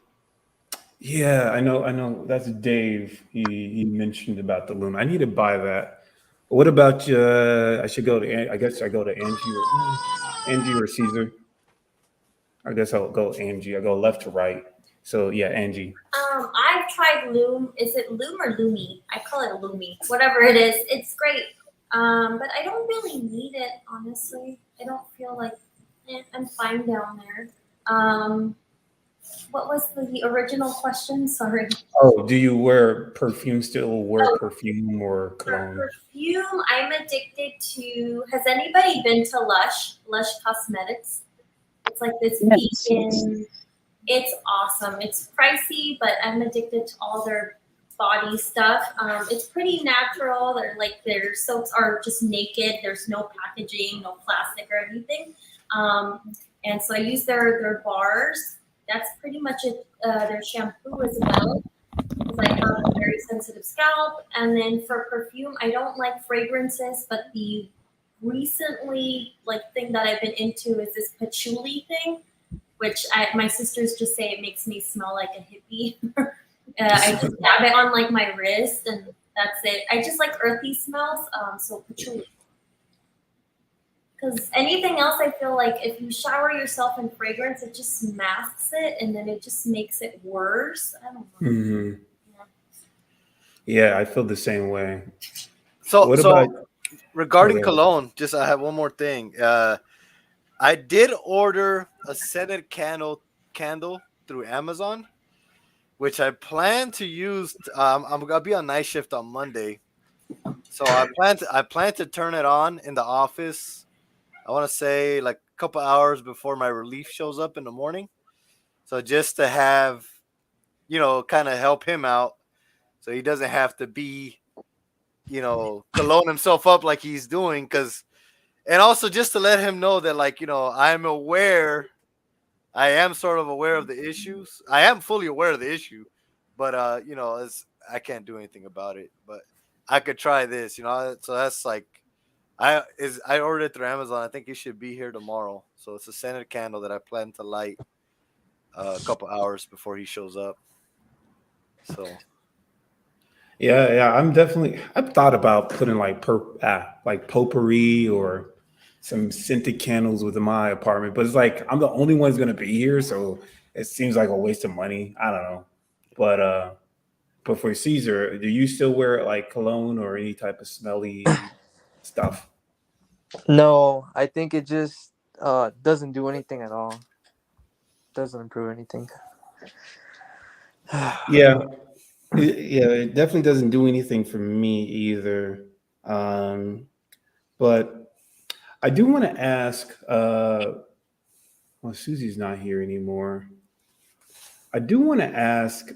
Yeah, I know. That's Dave. He mentioned about the loom. I need to buy that. What about I should go to. I guess I go to Angie or Caesar. I guess I'll go Angie. I go left to right. So yeah, Angie. I've tried Loom. Is it Loom or Lumi? I call it Lumi. Whatever it is, it's great. But I don't really need it, honestly. I don't feel like I'm fine down there. What was the original question? Sorry. Oh, do you wear perfume? Still wear Oh, perfume or for cologne? perfume, I'm addicted to. Has anybody been to Lush Cosmetics? It's like this Yes. vegan. It's awesome. It's pricey, but I'm addicted to all their body stuff. It's pretty natural. Their soaps are just naked. There's no packaging, no plastic or anything. Um, and so I use their bars. That's pretty much it. Their shampoo as well, because I have a very sensitive scalp. And then for perfume, I don't like fragrances, but the recently thing that I've been into is this patchouli thing, which my sisters just say it makes me smell like a hippie. I just dab it on my wrist, and that's it. I just like earthy smells, so patchouli. Because anything else, I feel like if you shower yourself in fragrance, it just masks it, and then it just makes it worse. I don't know. Hmm. Yeah. Yeah, I feel the same way. So What about? regarding Okay. cologne, just I have one more thing. I did order a scented candle through Amazon, which I plan to use. I'm gonna be on night shift on Monday, so I plan to turn it on in the office. I want to say like a couple hours before my relief shows up in the morning. So just to have, kind of help him out, so he doesn't have to be, cologne himself up like he's doing, and also just to let him know that I am sort of aware of the issues. I am fully aware of the issue, but I can't do anything about it. But I could try this, So that's I ordered it through Amazon. I think it should be here tomorrow. So it's a scented candle that I plan to light a couple hours before he shows up. So Yeah. I've thought about putting like potpourri or some scented candles within my apartment, but it's like I'm the only one's gonna be here, so it seems like a waste of money. I don't know, but for Caesar, do you still wear like cologne or any type of smelly stuff? No, I think it just doesn't do anything at all. Doesn't improve anything. Yeah, it definitely doesn't do anything for me either. But I do want to ask. Well, Susie's not here anymore. I do want to ask,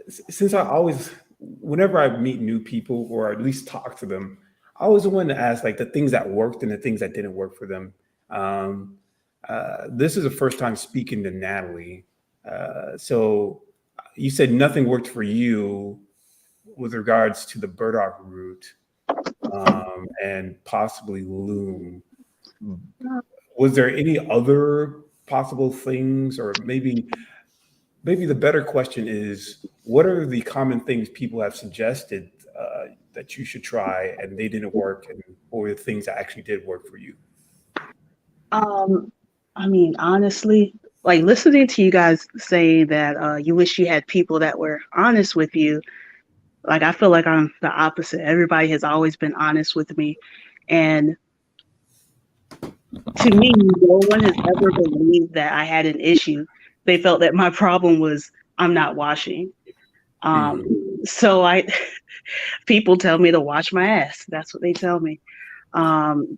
since I always, whenever I meet new people or at least talk to them, I always want to ask like the things that worked and the things that didn't work for them. Um, this is the first time speaking to Natalie. So you said nothing worked for you with regards to the burdock root and possibly loom. Was there any other possible things, or maybe the better question is, what are the common things people have suggested that you should try and they didn't work, and or the things that actually did work for you? Um, I mean, honestly, like listening to you guys say that you wish you had people that were honest with you. Like I feel like I'm the opposite. Everybody has always been honest with me, and to me, no one has ever believed that I had an issue. They felt that my problem was I'm not washing. Um, Mm. so I people tell me to wash my ass. That's what they tell me. Um,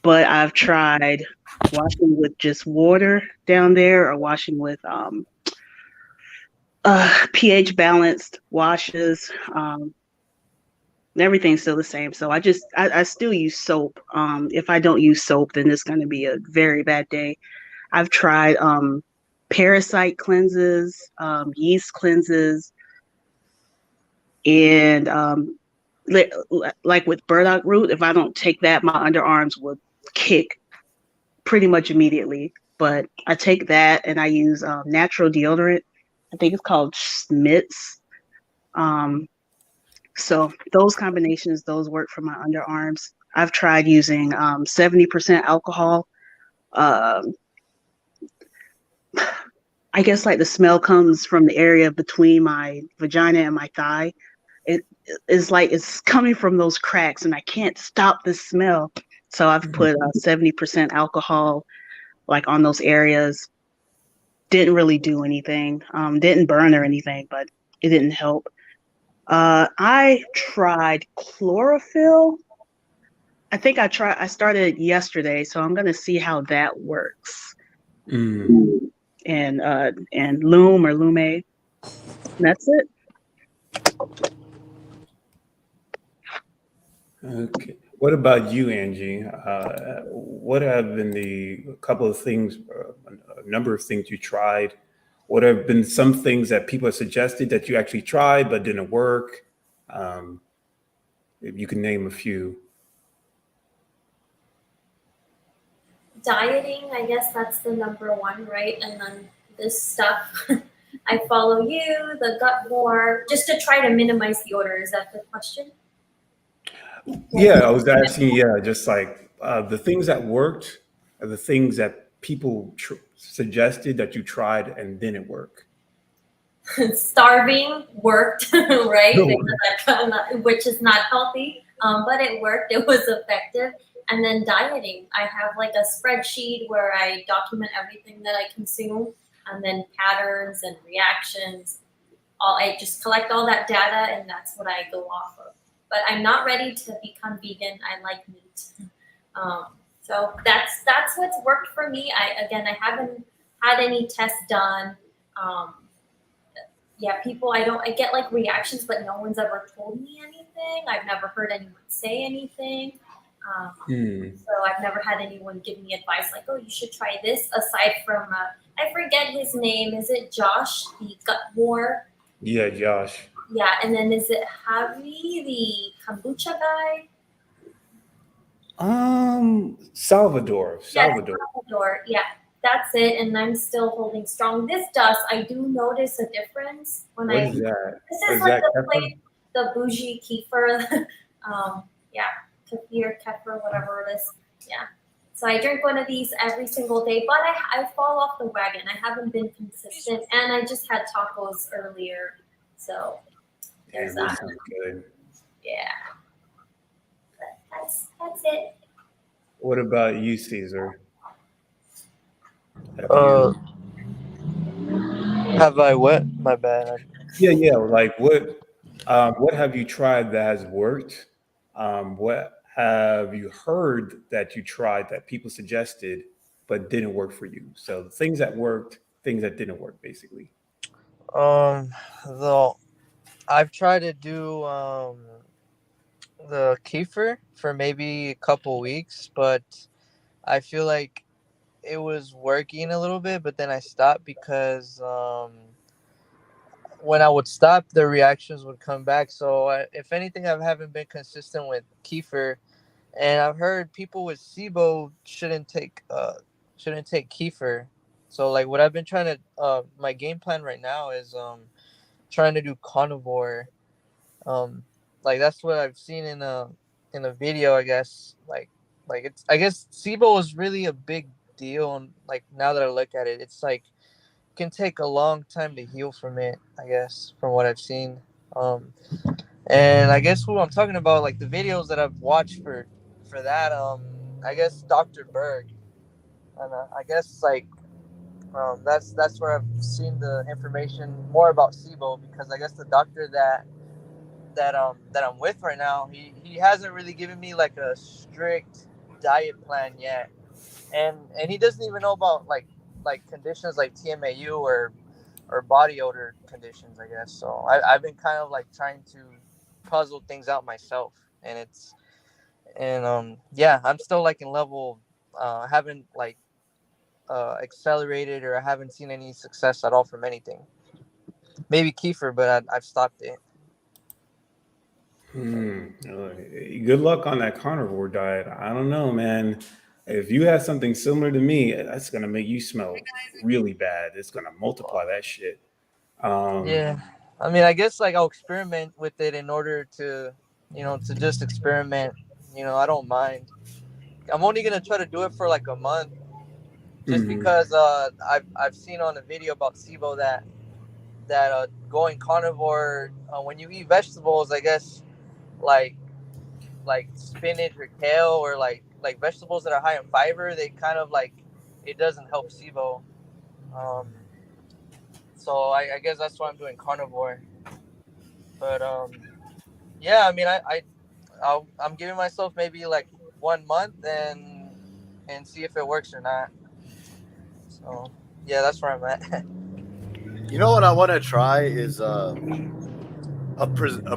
but I've tried washing with just water down there or washing with pH balanced washes. Everything's still the same. So I still use soap. If I don't use soap, then it's going to be a very bad day. I've tried parasite cleanses, yeast cleanses, and like with burdock root, if I don't take that, my underarms would kick pretty much immediately. But I take that and I use natural deodorant. I think it's called Schmidt's. Um, so those combinations, those work for my underarms. I've tried using 70% alcohol. Um, I guess like the smell comes from the area between my vagina and my thigh. It is like it's coming from those cracks, and I can't stop the smell. So I've put 70% alcohol like on those areas. Didn't really do anything. Didn't burn or anything, but it didn't help. I tried chlorophyll. I started yesterday, so I'm gonna see how that works. Mm. And Loom or Lume. That's it. Okay. What about you, Angie? What have been the couple of things, a number of things you tried? What have been some things that people have suggested that you actually tried but didn't work? Um, if you can name a few. Dieting, I guess that's the number one, right? And then this stuff. I follow you, the gut war, just to try to minimize the odor. Is that the question? Yeah, I was asking, yeah, just like the things that worked are the things that people suggested that you tried and didn't work. Starving worked, right? No. Which is not healthy, but it worked. It was effective. And then dieting. I have like a spreadsheet where I document everything that I consume, and then patterns and reactions. I just collect all that data, and that's what I go off of. But I'm not ready to become vegan. I like meat. So that's what's worked for me. I haven't had any tests done. Um, yeah, people, I get like reactions, but no one's ever told me anything. I've never heard anyone say anything. Hmm. So I've never had anyone give me advice like, oh, you should try this. Aside from, I forget his name. Is it Josh, the gut war? Yeah, Josh. Yeah, and then is it Javi, the kombucha guy? Salvador. Yes, Salvador. Salvador. Yeah, that's it. And I'm still holding strong. This dust, I do notice a difference when What is that? This Is is like that the pepper? place, the bougie kefir. Yeah, kefir, whatever it is. Yeah. So I drink one of these every single day, but I fall off the wagon. I haven't been consistent, and I just had tacos earlier, so there's Damn, that that. sounds good. Yeah, but that's it. What about you, Caesar? Have Uh, you? have I what? My bad. Yeah, yeah. Like what have you tried that has worked? What have you heard that you tried that people suggested but didn't work for you? So things that worked, things that didn't work, basically. Though I've tried to do the kefir for maybe a couple weeks, but I feel like it was working a little bit, but then I stopped because when I would stop, the reactions would come back. So if anything, I haven't been consistent with kefir, and I've heard people with SIBO shouldn't take kefir. So like what I've been trying to my game plan right now is trying to do carnivore. Um, like that's what I've seen in a video. I guess like it's I guess SIBO is really a big deal. And like now that I look at it, it's like can take a long time to heal from it. I guess from what I've seen. Um, and I guess who I'm talking about, like the videos that I've watched for that. I guess Dr. Berg, and I guess like that's where I've seen the information more about SIBO because I guess the doctor that I'm with right now, he hasn't really given me like a strict diet plan yet, and he doesn't even know about like conditions like TMAU or body odor conditions, I guess. So I've been kind of like trying to puzzle things out myself, and it's and yeah, I'm still like in level, haven't like accelerated or I haven't seen any success at all from anything. Maybe kefir, but I've stopped it. Good luck on that carnivore diet. I don't know, man. If you have something similar to me, that's gonna make you smell really bad. It's gonna multiply that shit. Um, Yeah, I mean, I guess like I'll experiment with it in order to, to just experiment. I don't mind. I'm only gonna try to do it for like a month, just mhm. because I've seen on a video about SIBO that going carnivore when you eat vegetables, I guess like spinach or kale or like vegetables that are high in fiber, they kind of like it doesn't help SIBO. Um, so I guess that's why I'm doing carnivore. But yeah, I mean I'm giving myself maybe like 1 month and see if it works or not. So yeah, that's where I'm at. You know what I want to try is a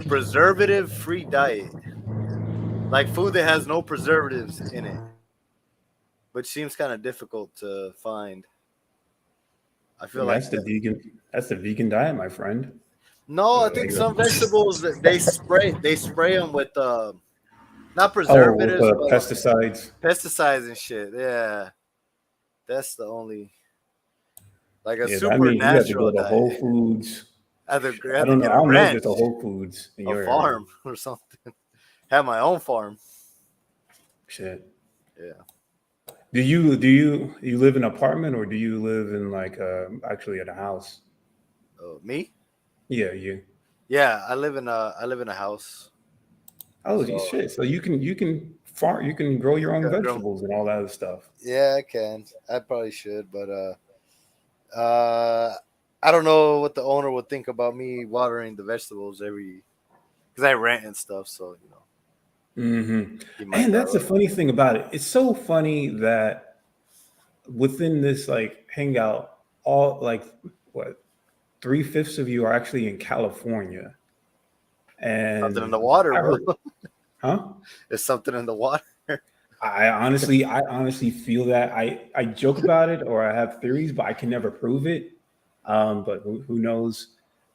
preservative free diet, like food that has no preservatives in it, which seems kind of difficult to find. I feel And like that's the vegan diet, my friend. no, I think Like some vegetables that they spray them with not with preservatives but like pesticides. pesticides and shit. Yeah, that's the only like a Yeah, that means you have to supernatural go to diet. Whole Foods. I I have to don't know. get I a don't know if there's a ranch, Whole Foods in a your area. farm or something. Have my own farm. Shit. Yeah. Do you live in an apartment or do you live in like actually in a house? Me? Yeah, you. Yeah, I live in a house. Oh So shit! So you can farm, you can grow your own gotta grow. vegetables and all that other stuff. Yeah, I can. I probably should, but I don't know what the owner would think about me watering the vegetables every because I rent and stuff. So Hmm. he might And not that's the like. funny thing about it. It's so funny that within this like hangout, all like what 3/5 of you are actually in California, Something in and the water, I bro. heard, huh? There's something in the water. I honestly feel that I joke about it or I have theories, but I can never prove it. But who knows?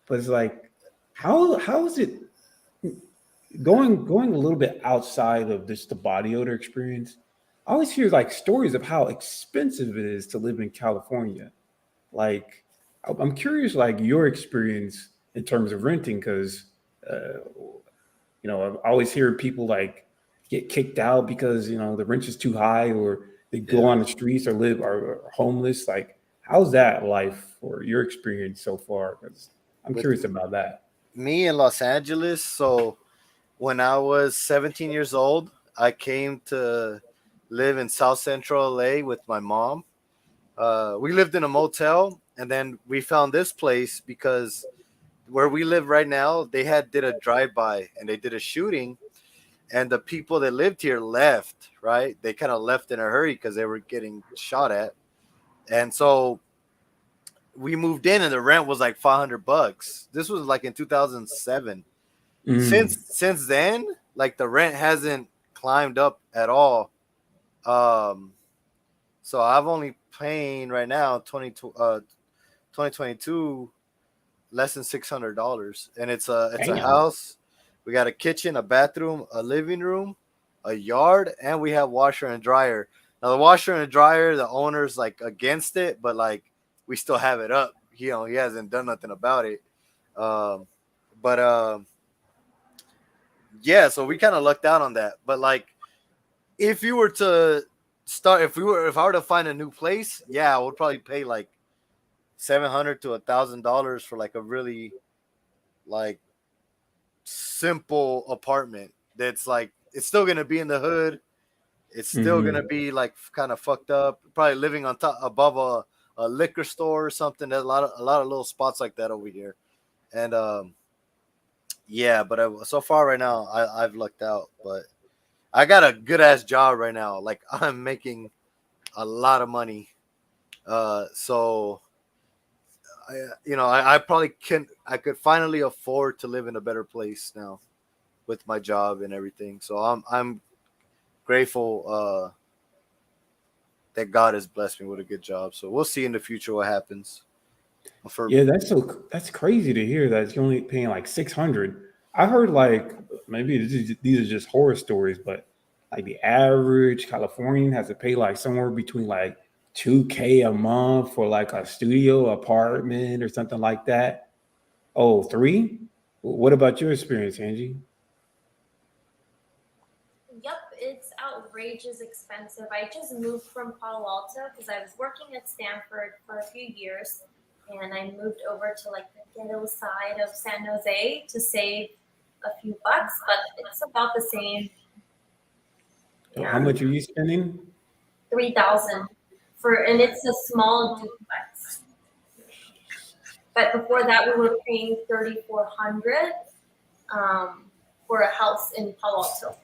But it's like, how is it going a little bit outside of just the body odor experience? I always hear like stories of how expensive it is to live in California. Like, I'm curious, like your experience in terms of renting, because uh, I always hear people like get kicked out because the rent is too high, or they go Yeah. on the streets or live are homeless. Like, how's that life or your experience so far? Because I'm With curious about that. me in Los Angeles, so when I was 17 years old, I came to live in South Central LA with my mom. We lived in a motel, and then we found this place because where we live right now, they had did a drive by and they did a shooting, and the people that lived here left. Right, they kind of left in a hurry because they were getting shot at, and so we moved in, and the rent was like $500. This was like in 2007. Since then, like the rent hasn't climbed up at all. Um, so I've only paying right now 2022 less than $600, and it's a Damn. house. We got a kitchen, a bathroom, a living room, a yard, and we have washer and dryer. Now the washer and dryer, the owner's like against it, but like we still have it up. He hasn't done nothing about it. Um, but yeah, so we kind of lucked out on that. But like, if you were to start, if I were to find a new place, yeah, I would probably pay like $700 to $1,000 for like a really like simple apartment. That's like it's still gonna be in the hood. It's still gonna be like kind of fucked up. Probably living on top above a liquor store or something. There's a lot of little spots like that over here, and yeah. But so far right now, I've lucked out. But I got a good ass job right now. Like I'm making a lot of money. So I probably I could finally afford to live in a better place now with my job and everything. So I'm grateful that God has blessed me with a good job. So we'll see in the future what happens. Yeah, that's crazy to hear that you're only paying like 600. I heard like maybe these are just horror stories, but like the average Californian has to pay like somewhere between like 2K a month for like a studio apartment or something like that. Oh, three? What about your experience, Angie? Yep, it's outrageous expensive. I just moved from Palo Alto because I was working at Stanford for a few years, and I moved over to like the ghetto side of San Jose to save a few bucks, but it's about the same. How Yeah, much are you spending? 3,000 for, and it's a small duplex. But before that, we were paying 3,400 for a house in Palo Alto.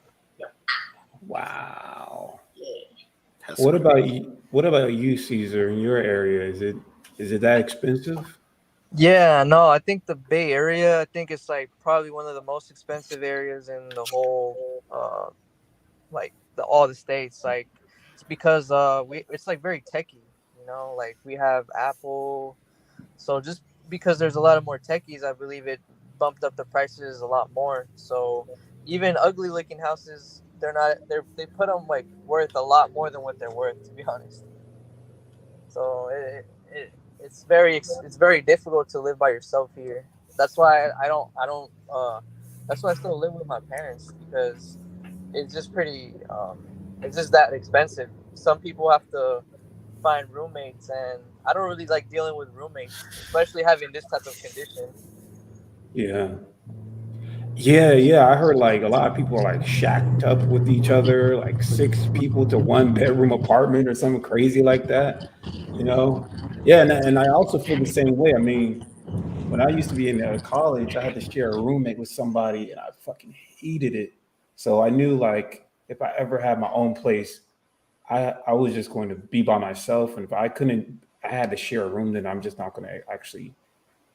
Wow. Yeah. That's What about you? What about you, Caesar? In your area, is it that expensive? Yeah, no, I think the Bay Area, I think it's like probably one of the most expensive areas in the whole, uh, like all the states. Like it's because it's like very techy, like we have Apple, so just because there's a lot of more techies, I believe it bumped up the prices a lot more. So even ugly looking houses, they put them like worth a lot more than what they're worth, to be honest. So it's very difficult to live by yourself here. That's why I don't that's why I still live with my parents, because it's just pretty it's just that expensive. Some people have to find roommates, and I don't really like dealing with roommates, especially having this type of condition. Yeah. Yeah. I heard like a lot of people are like shacked up with each other, like six people to one bedroom apartment or something crazy like that. You know? Yeah, and I also feel the same way. I mean, when I used to be in college, I had to share a roommate with somebody, and I fucking hated it. So I knew like if I ever had my own place, I was just going to be by myself, and if I couldn't, I had to share a room, then I'm just not going to actually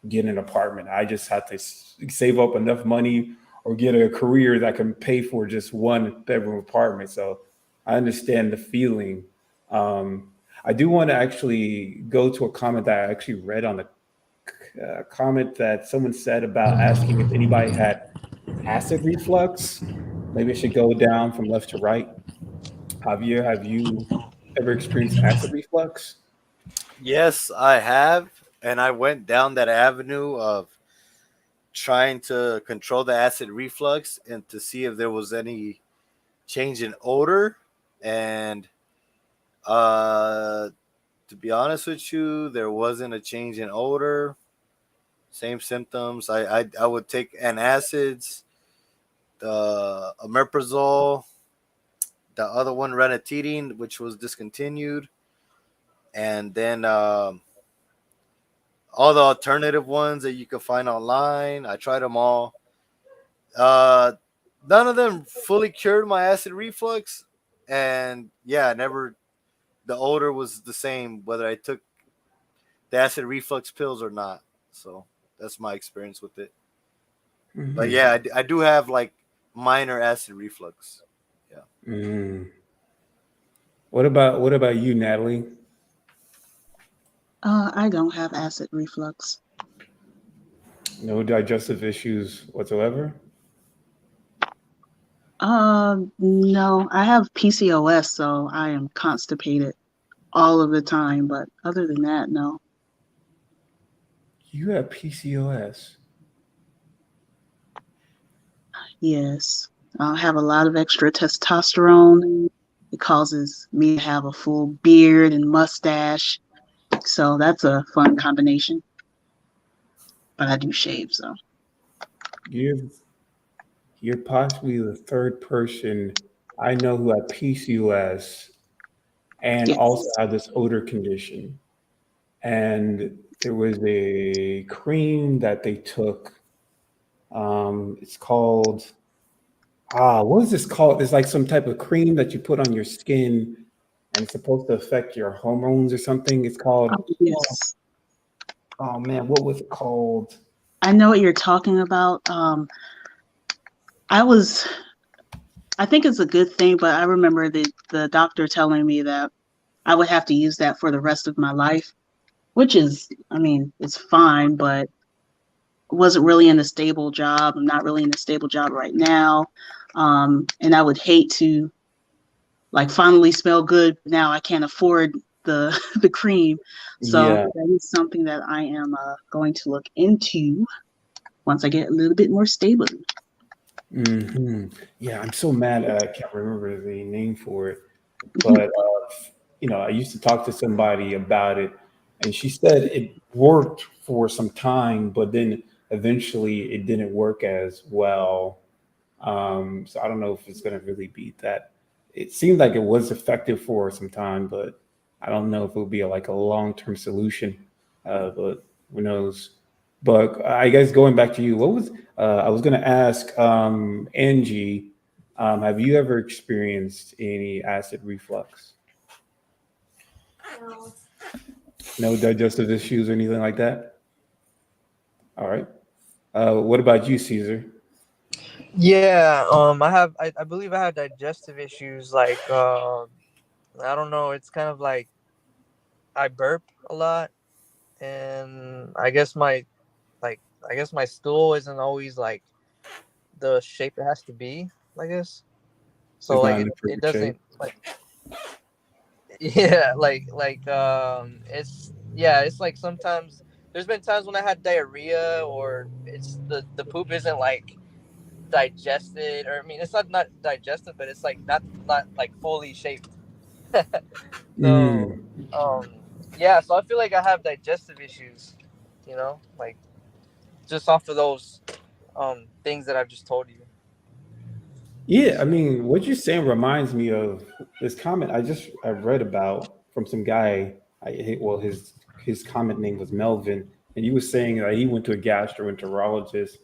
get an apartment. I just had to save up enough money or get a career that can pay for just one bedroom apartment. So I understand the feeling. I do want to actually go to a comment that I actually read on the comment that someone said about asking if anybody had acid reflux. Maybe I should go down from left to right. Javier, have you ever experienced acid reflux? Yes, I have, and I went down that avenue of trying to control the acid reflux and to see if there was any change in odor. And uh, to be honest with you, there wasn't a change in odor. Same symptoms. I would take antacids, omeprazole, the other one ranitidine, which was discontinued, and then all the alternative ones that you can find online. I tried them all. Uh, None of them fully cured my acid reflux, and yeah, never. The odor was the same whether I took the acid reflux pills or not. So that's my experience with it. But Mhm. yeah, I do have like minor acid reflux. Yeah. Mm. What about you, Natalie? I don't have acid reflux. No digestive issues whatsoever? No, I have PCOS, so I am constipated all of the time. But other than that, no. You have PCOS. Yes, I have a lot of extra testosterone. It causes me to have a full beard and mustache. So that's a fun combination. But I do shave, so You're you're possibly the third person I know who had PCOS and also yes. had this odor condition. And there was a cream that they took. It's called what is this called? It's like some type of cream that you put on your skin, and it's supposed to affect your hormones or something. It's called Oh, yes. oh man, what was it called? I know what you're talking about. I was, I think it's a good thing, but I remember the doctor telling me that I would have to use that for the rest of my life, which is, I mean, it's fine, but wasn't really in a stable job. I'm not really in a stable job right now. And I would hate to like finally smell good. Now I can't afford the the cream. So Yeah. that is something that I am going to look into once I get a little bit more stable. Yeah, I'm so mad I can't remember the name for it. But I used to talk to somebody about it, and she said it worked for some time, but then eventually it didn't work as well. So I don't know if it's going to really be that. It seemed like it was effective for some time, but I don't know if it will be like a long term solution. But who knows? But I guess going back to you, what was I was going to ask Angie? Have you ever experienced any acid reflux? No. No digestive issues or anything like that? All right. What about you, Caesar? Yeah, I believe I have digestive issues. Like, I don't know. It's kind of like I burp a lot, and like, I guess my stool isn't always like the shape it has to be. I guess so. It's Like, not in the it perfect shape. doesn't like yeah, it's yeah, it's like sometimes there's been times when I had diarrhea, or it's the poop isn't like digested, or I mean it's not digested, but it's like not like fully shaped. So Mm. yeah, so I feel like I have digestive issues, like just off of those things that I've just told you. Yeah, I mean, what you're saying reminds me of this comment I read about from some guy. Well, his comment name was Melvin, and he was saying that he went to a gastroenterologist,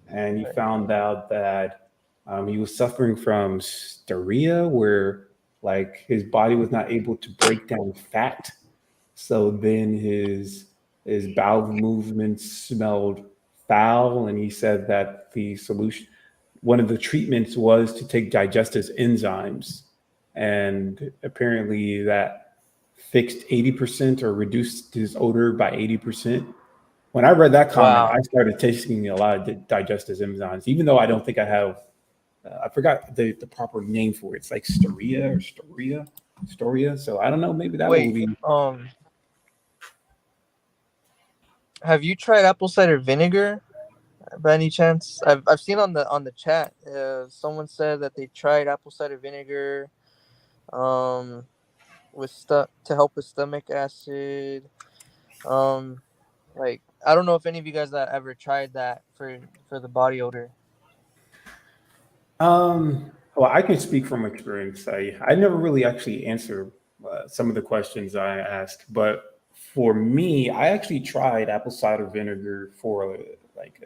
and he Right. found out that he was suffering from styria, where like his body was not able to break down fat. So then his bowel movements smelled foul, and he said that the solution, one of the treatments, was to take digestive enzymes, and apparently that fixed 80% or reduced his odor by 80%. When I read that comment, I Wow. started tasting a lot of digestive enzymes, even though I don't think I have. I forgot the proper name for it. It's like storia. So I don't know. Maybe that will Wait, be. have you tried apple cider vinegar by any chance? I've seen on the chat, someone said that they tried apple cider vinegar um to help with stomach acid. Um, like, I don't know if any of you guys that ever tried that for the body odor. Um, Well, I can speak from experience. I never really actually answer some of the questions I asked, but for me, I actually tried apple cider vinegar for like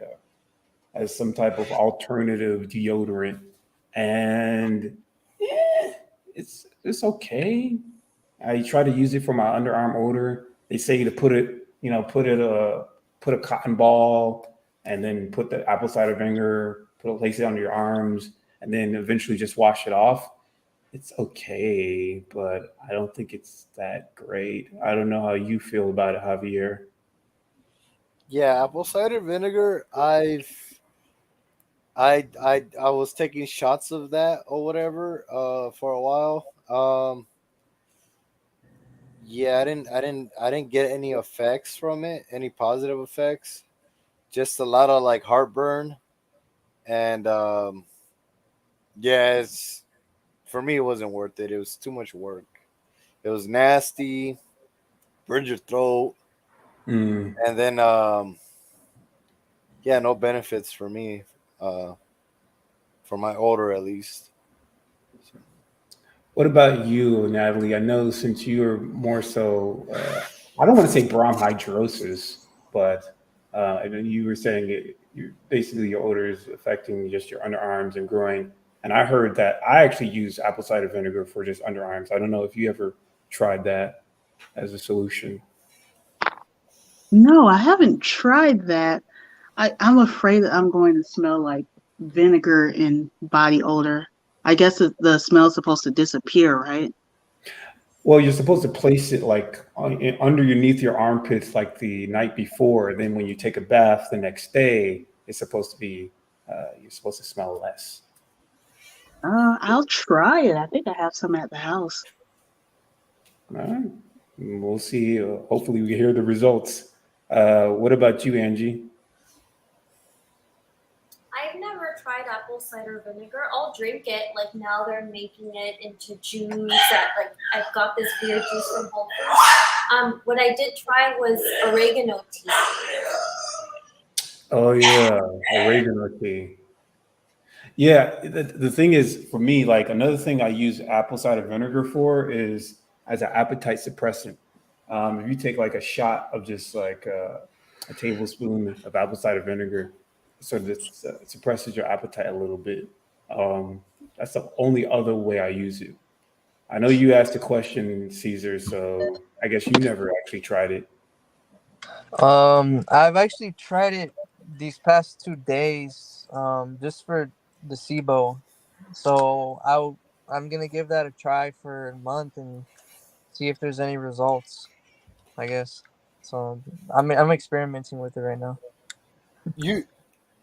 as some type of alternative deodorant, and it's okay. I try to use it for my underarm odor. They say to put it, put a cotton ball and then put the apple cider vinegar, place it under your arms, and then eventually just wash it off. It's okay, but I don't think it's that great. I don't know how you feel about it, Javier. Yeah, apple cider vinegar. I was taking shots of that or whatever for a while. Yeah, I didn't get any effects from it, any positive effects. Just a lot of like heartburn and yeah, it's for me it wasn't worth it. It was too much work. It was nasty, burned your throat, Mm. and then yeah, no benefits for me, uh, for my odor at least. So, What about you, Natalie? I know since you're more so, I don't want to say bronchidrosis, but I know you were saying basically your odor is affecting just your underarms and groin. And I heard that I actually use apple cider vinegar for just underarms. I don't know if you ever tried that as a solution. No, I haven't tried that. I'm afraid that I'm going to smell like vinegar and body odor. I guess the smell's supposed to disappear, right? Well, you're supposed to place it like underneath your armpits like the night before. Then when you take a bath the next day, it's supposed to be, you're supposed to smell less. I'll try it. I think I have some at the house. All right. We'll see. Hopefully, we hear the results. What about you, Angie? I've never tried apple cider vinegar. I'll drink it. Like now they're making it into juice. Like I've got this weird juice from Whole Foods. What I did try was oregano tea. Oh yeah, oregano tea. Yeah, the thing is, for me, like another thing I use apple cider vinegar for is as an appetite suppressant. If you take like a shot of just like a tablespoon of apple cider vinegar, sort of suppresses your appetite a little bit. Um, that's the only other way I use it. I know you asked a question, Caesar, so I guess you never actually tried it. I've actually tried it these past 2 days, just for the SIBO. So I'm gonna give that a try for a month and see if there's any results. I guess. So I'm experimenting with it right now. you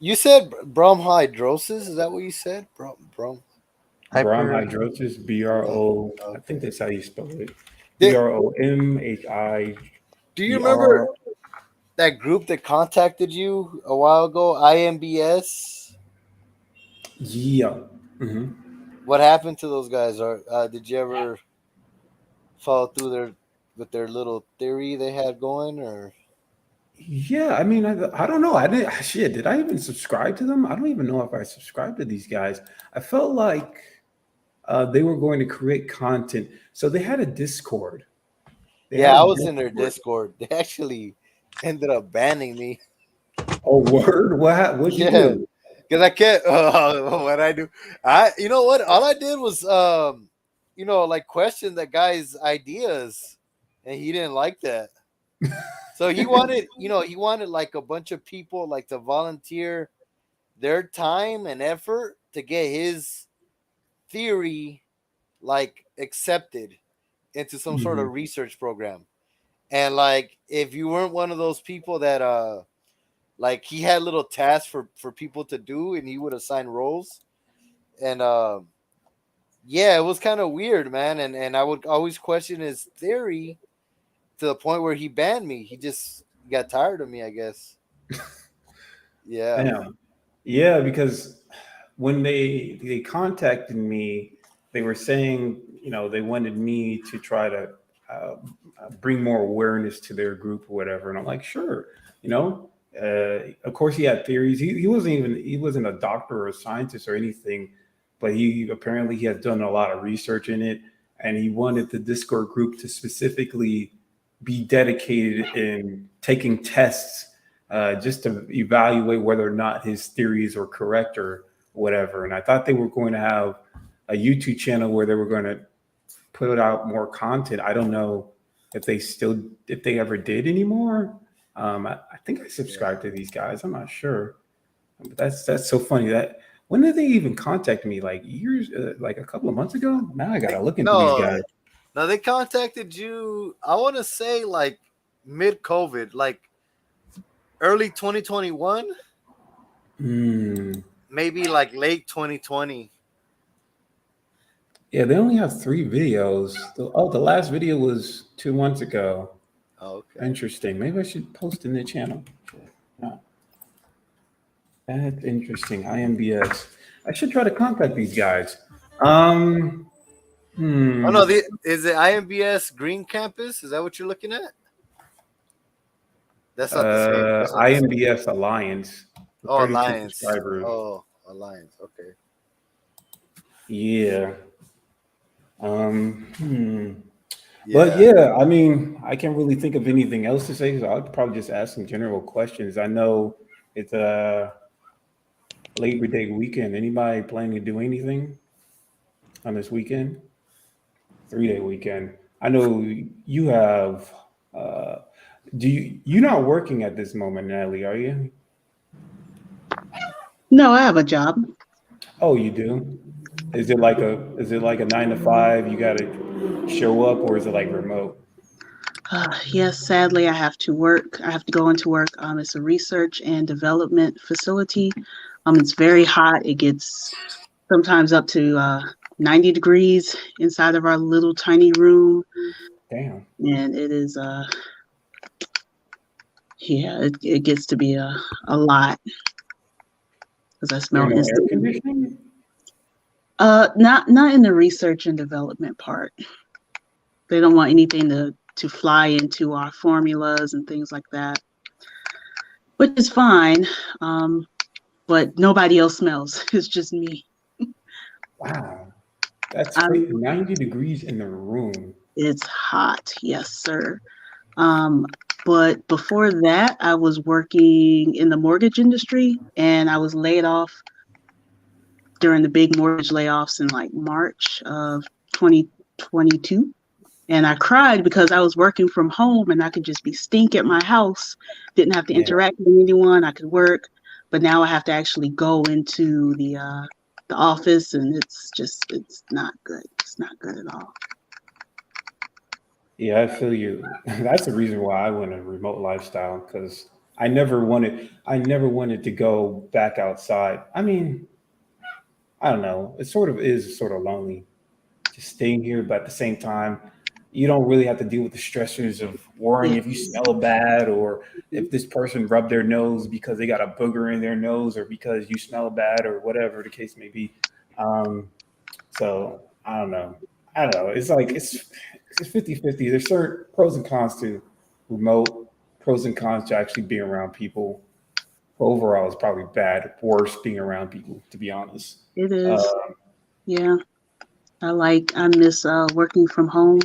you said bromhidrosis? Is that what you said? Hyper. Bromhidrosis, B-R-O, I think Okay. that's how you spell it. Did, do you remember BROMHIDROSR. that group that contacted you a while ago? IMBS. Yeah. Hmm. What happened to those guys? Or did you ever follow through with their little theory they had going? Or Yeah, I mean, I don't know. I didn't, shit, did I even subscribe to them? I don't even know if I subscribed to these guys. I felt like they were going to create content. So they had a Discord. They yeah, had a I was in their Discord. Discord. They actually ended up banning me. Oh, word? What'd you Yeah, do? because I can't. What I do, you know what? All I did was like question that guy's ideas, and he didn't like that. So he wanted like a bunch of people like to volunteer their time and effort to get his theory like accepted into some sort Hmm. of research program. And like if you weren't one of those people that like he had little tasks for people to do and he would assign roles. And yeah, it was kind of weird, man. And I would always question his theory to the point where he banned me. He just got tired of me, I guess. Yeah. Damn. Yeah, because when they contacted me, they were saying, they wanted me to try to uh, bring more awareness to their group or whatever. And I'm like, sure, you know. Of course, he had theories. He wasn't a doctor or a scientist or anything, but he apparently he has done a lot of research in it, and he wanted the Discord group to specifically be dedicated in taking tests just to evaluate whether or not his theories are correct or whatever. And I thought they were going to have a YouTube channel where they were going to put out more content. I don't know if they ever did anymore. I think I subscribed to these guys. I'm not sure, but that's so funny. That when did they even contact me? Like years, like a couple of months ago. Now I gotta look into these No, guys. no, they contacted you. I want to say like mid COVID, like early 2021, Hmm. maybe like late 2020. Yeah, they only have 3 videos. The last video was 2 months ago. Oh, okay. Interesting. Maybe I should post in the channel. Yeah, that's interesting. IMBS. I should try to contact these guys. Um. Oh Hmm. no, is it IMBS Green Campus? Is that what you're looking at? That's not the same. That's not the same. IMBS Alliance. Oh, 32 Alliance. subscribers. Oh, Alliance. Okay. Yeah. Hmm. But Yeah. yeah, I mean, I can't really think of anything else to say. So I'll probably just ask some general questions. I know it's a Labor Day weekend. Anybody planning to do anything on this weekend? 3 day weekend. I know you have. Uh, you're not working at this moment, Natalie? Are you? No, I have a job. Oh, you do. Is it like a 9 to 5? You got to show up, or is it like remote? Yes, sadly, I have to work. I have to go into work. It's a research and development facility. It's very hot. It gets sometimes up to 90 degrees inside of our little tiny room, Damn. and it is yeah, it gets to be a lot because I There smell no air instantly. conditioning? Not in the research and development part. They don't want anything to fly into our formulas and things like that, which is fine. But nobody else smells. It's just me. Wow. That's Um, crazy. 90 degrees in the room. it's hot, yes, sir. Um, but before that, I was working in the mortgage industry, and I was laid off during the big mortgage layoffs in like March of 2022. And I cried because I was working from home and I could just be stink at my house, didn't have to Yeah. interact with anyone. I could work, but now I have to actually go into the office, and it's not good. It's not good at all. Yeah, I feel you. That's the reason why I went a remote lifestyle because I never wanted to go back outside. I mean, I don't know. It sort of is sort of lonely just staying here, but at the same time, you don't really have to deal with the stressors of worrying Yeah. if you smell bad or if this person rubbed their nose because they got a booger in their nose or because you smell bad or whatever the case may be. Um, so I don't know. I don't know. It's like it's 50-50. There's certain pros and cons to remote, pros and cons to actually being around people. Overall, it's probably bad, worse being around people, to be honest. It Uh, is. Yeah. I miss working from home,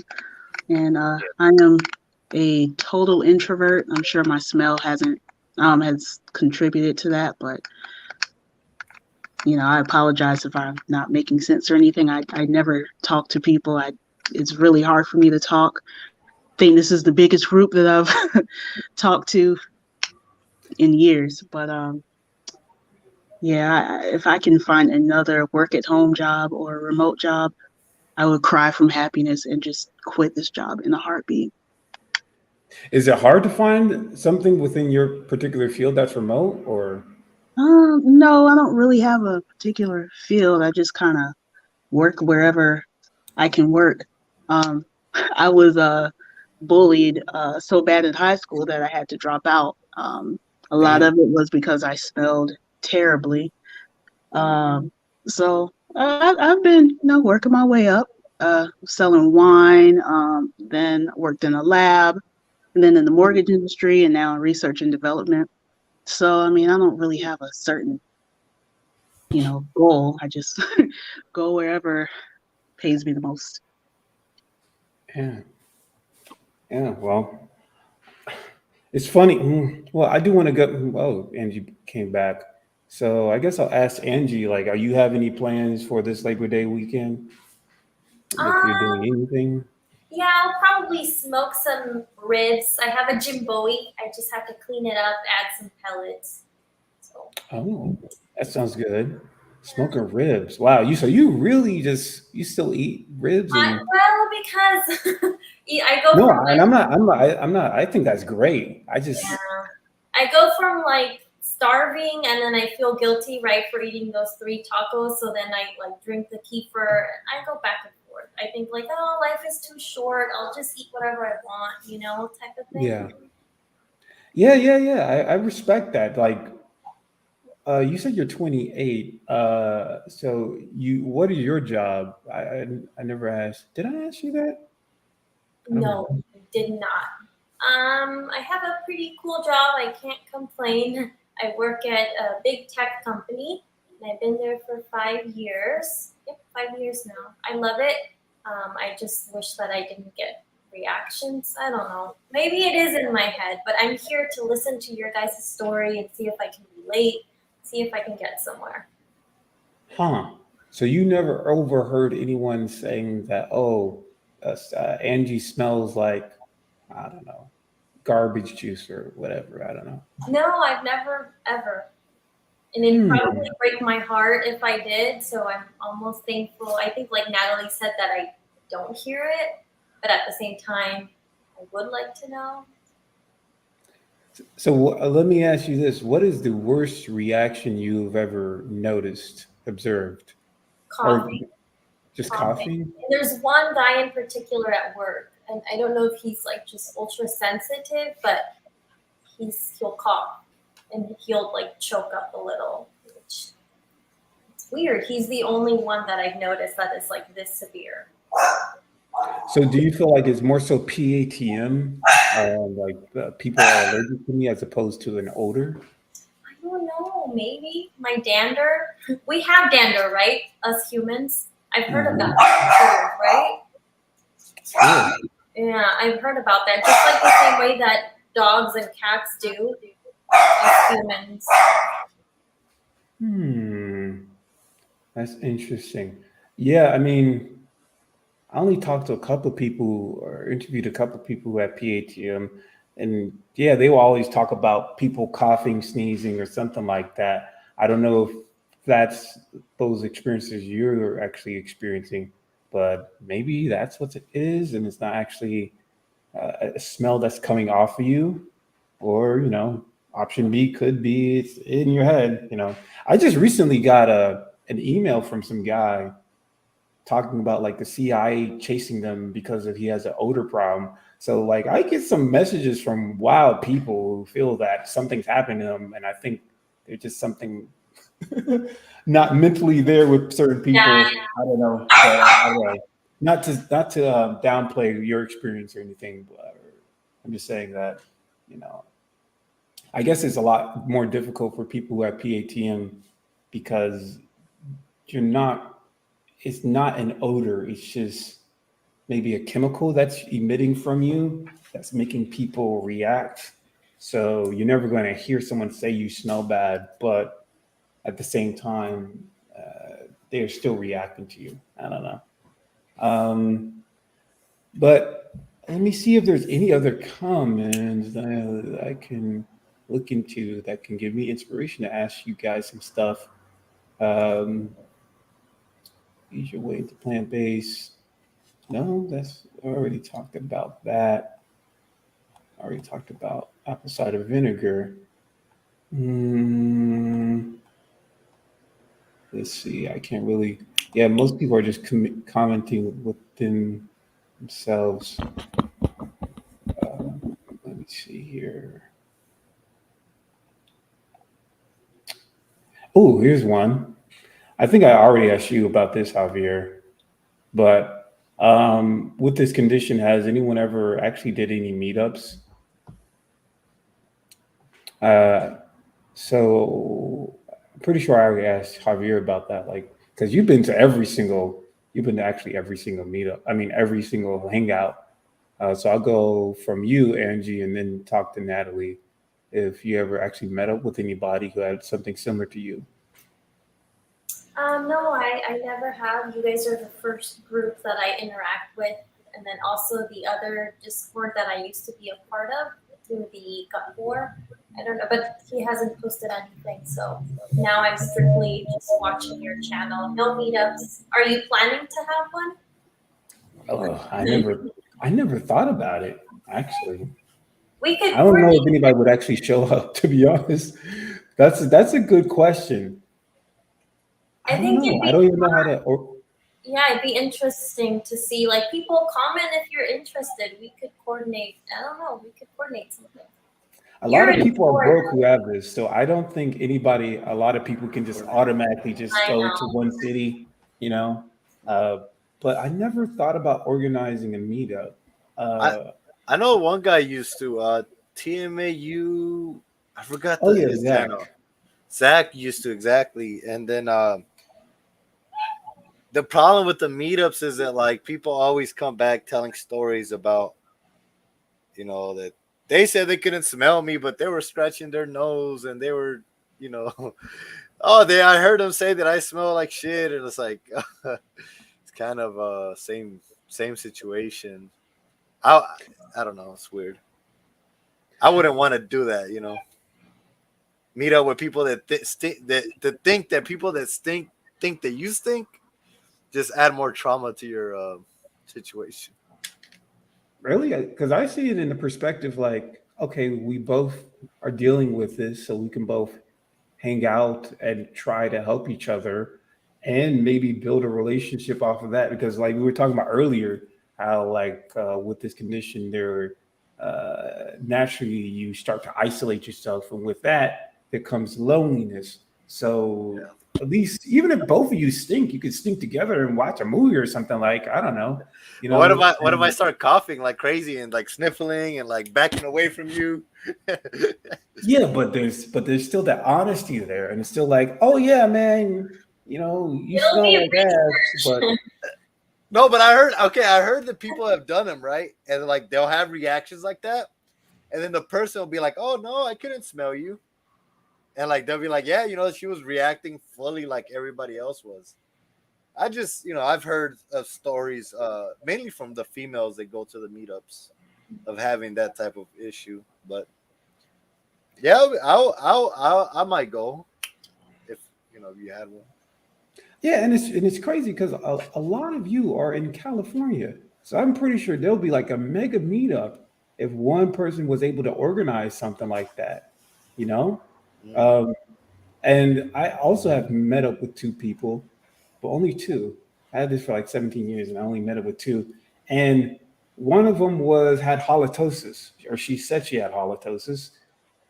and I am a total introvert. I'm sure my smell has contributed to that, but I apologize if I'm not making sense or anything. I never talk to people. It's really hard for me to talk. I think this is the biggest group that I've talked to in years. But yeah, if I can find another work at home job or a remote job, I would cry from happiness and just quit this job in a heartbeat. is it hard to find something within your particular field that's remote or? No, I don't really have a particular field. I just kind of work wherever I can work. Um, I was bullied so bad in high school that I had to drop out. A lot Damn. of it was because I smelled terribly. So I've been, working my way up, selling wine, then worked in a lab, and then in the mortgage industry, and now in research and development. So, I mean, I don't really have a certain goal. I just go wherever pays me the most. Yeah. Yeah. Well, it's funny. Well, I do want to go. Oh, Angie came back. So I guess I'll ask Angie, like, are you have any plans for this Labor Day weekend? If you're Um, doing anything? yeah, I'll probably smoke some ribs. I have a Jimboey. I just have to clean it up, add some pellets. So Oh, that sounds good. yeah. Smoking ribs. Wow. So you really you still eat ribs and Well, because I go no, from and like I'm not, I think that's great. yeah, I go from like starving and then I feel guilty right for eating those 3 tacos. So then I like drink the kefir. I go back and forth. I think like, oh, life is too short. I'll just eat whatever I want, type of thing. Yeah. Yeah. I respect that. Like, you said you're 28. So what is your job? I never asked. Did I ask you that? I don't No, know. did not. I have a pretty cool job. I can't complain. I work at a big tech company, and I've been there for 5 years. Yep, 5 years now. I love it. I just wish that I didn't get reactions. I don't know. Maybe it is in my head, but I'm here to listen to your guys' story and see if I can relate, see if I can get somewhere. Huh. So you never overheard anyone saying that, oh, Angie smells like, I don't know, garbage juice or whatever. I don't know. No, I've never ever. And it'd Hmm. probably break my heart if I did. So I'm almost thankful. I think, like Natalie said, that I don't hear it, but at the same time, I would like to know. So let me ask you this: what is the worst reaction you've ever noticed, observed, or Coughing, just coughing. coughing? And there's one guy in particular at work, and I don't know if he's like just ultra sensitive, but he'll cough and he'll like choke up a little, which it's weird. He's the only one that I've noticed that is like this severe. So do you feel like it's more so PATM, like people are allergic to me as opposed to an odor? I don't know, maybe my dander. We have dander, right? Us humans. I've heard of that Mhm. too, right? Sure. Yeah, I've heard about that. Just like the same way that dogs and cats do, us humans. Hmm. That's interesting. Yeah, I mean, I only talked to a couple of people or interviewed a couple of people who had PATM, and yeah, they will always talk about people coughing, sneezing, or something like that. I don't know if that's those experiences you're actually experiencing, but maybe that's what it is, and it's not actually a smell that's coming off of you, or option B could be it's in your head. I just recently got an email from some guy talking about like the CIA chasing them because he has an odor problem. So like I get some messages from wild people who feel that something's happened to them, and I think there's just something not mentally there with certain Yeah, people. I don't know, but I don't know. Not to downplay your experience or anything, but I'm just saying that you know I guess it's a lot more difficult for people who have PATM because you're not. It's not an odor. It's just maybe a chemical that's emitting from you that's making people react. So you're never going to hear someone say you smell bad, but at the same time, they're still reacting to you. I don't know. But let me see if there's any other comments that I can look into that can give me inspiration to ask you guys some stuff. Um, Ease your way to plant based. No, that's I already talked about that. I already talked about apple cider vinegar. Mm, let's see. I can't really. Yeah, most people are just commenting within themselves. Let me see here. Oh, here's one. I think I already asked you about this, Javier. But with this condition, has anyone ever actually did any meetups? Uh, so pretty sure I already asked Javier about that, like, because you've been to actually every single meetup. I mean, every single hangout. So I'll go from you, Angie, and then talk to Natalie if you ever actually met up with anybody who had something similar to you. No, I never have. You guys are the first group that I interact with, and then also the other Discord that I used to be a part of through the Gut War. I don't know, but he hasn't posted anything, so now I'm strictly just watching your channel. No meetups. Are you planning to have one? Oh, I never thought about it actually. We could I don't know coordinate. if anybody would actually show up. To be honest, that's a good question. I I don't think know. it'd I be don't even know how to. Or, yeah, it'd be interesting to see like people comment if you're interested. We could coordinate. I don't know. We could coordinate something. a lot You're of in people are Florida. broke who have this, so I don't think a lot of people can just automatically just I go to know. one city, you know. Uh, but I never thought about organizing a meetup. I Uh, I know one guy used to TMAU. I forgot oh yeah, his channel. Zach. Zach used to exactly, and then the problem with the meetups is that like people always come back telling stories about that they said they couldn't smell me, but they were scratching their nose and they were you know oh they I heard them say that I smell like shit, and it's like it's kind of same situation. I I don't know, it's weird. I wouldn't want to do that. Meet up with people that stink that think that people that stink think that you stink. Just add more trauma to your situation. Really? Because I see it in the perspective like, okay, we both are dealing with this, so we can both hang out and try to help each other and maybe build a relationship off of that. Because, like we were talking about earlier, how, like, with this condition, there naturally you start to isolate yourself. And with that, there comes loneliness. So, Yeah. at least, even if both of you stink, you could stink together and watch a movie or something like, I don't know, you But what if know, I start coughing like crazy and like sniffling and like backing away from you? yeah, but there's still that honesty there, and it's still like, oh yeah, man, you It'll smell be like ass, but research. No, but I heard that people have done them, right? And like they'll have reactions like that, and then the person will be like, "Oh no, I couldn't smell you," and like they'll be like, "Yeah, she was reacting fully like everybody else was." I just, I've heard of stories, mainly from the females that go to the meetups, of having that type of issue. But yeah, I might go if you had one. yeah, and it's crazy because a lot of you are in California, so I'm pretty sure there'll be like a mega meetup if one person was able to organize something like that, you know. Mm. Um, and I also have met up with two people, but only two. I had this for like 17 years, and I only met up with two. And one of them had halitosis, or she said she had halitosis.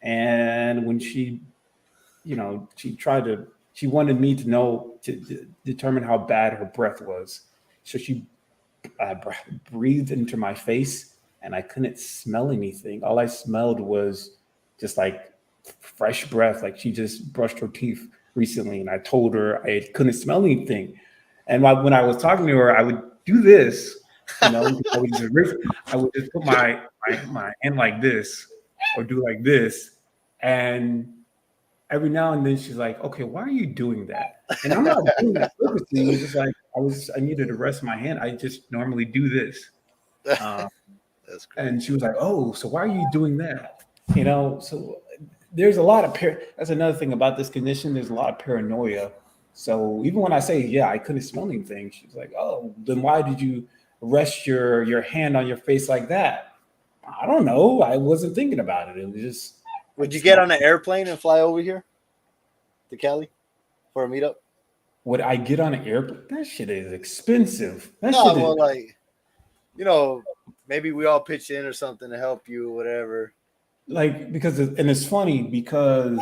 And when she wanted me to know to determine how bad her breath was. So she breathed into my face, and I couldn't smell anything. All I smelled was just like fresh breath, like she just brushed her teeth recently. And I told her I couldn't smell anything. And when I was talking to her, I would do this, I would just put my hand like this or do like this. And every now and then she's like, okay, why are you doing that? And I'm not doing that purposely. It was just like I needed to rest my hand. I just normally do this. Uh, That's and crazy. she was like, oh, so why are you doing that? So there's a lot of that's another thing about this condition. There's a lot of paranoia. So even when I say, yeah, I couldn't smell anything, she's like, oh, then why did you rest your hand on your face like that? I don't know. I wasn't thinking about it. It was just I Would you just get smelled. on an airplane and fly over here to Cali for a meetup? Would I get on an airplane? That shit is expensive. That No, shit is well, like you know, maybe we all pitch in or something to help you, or whatever. like and it's funny because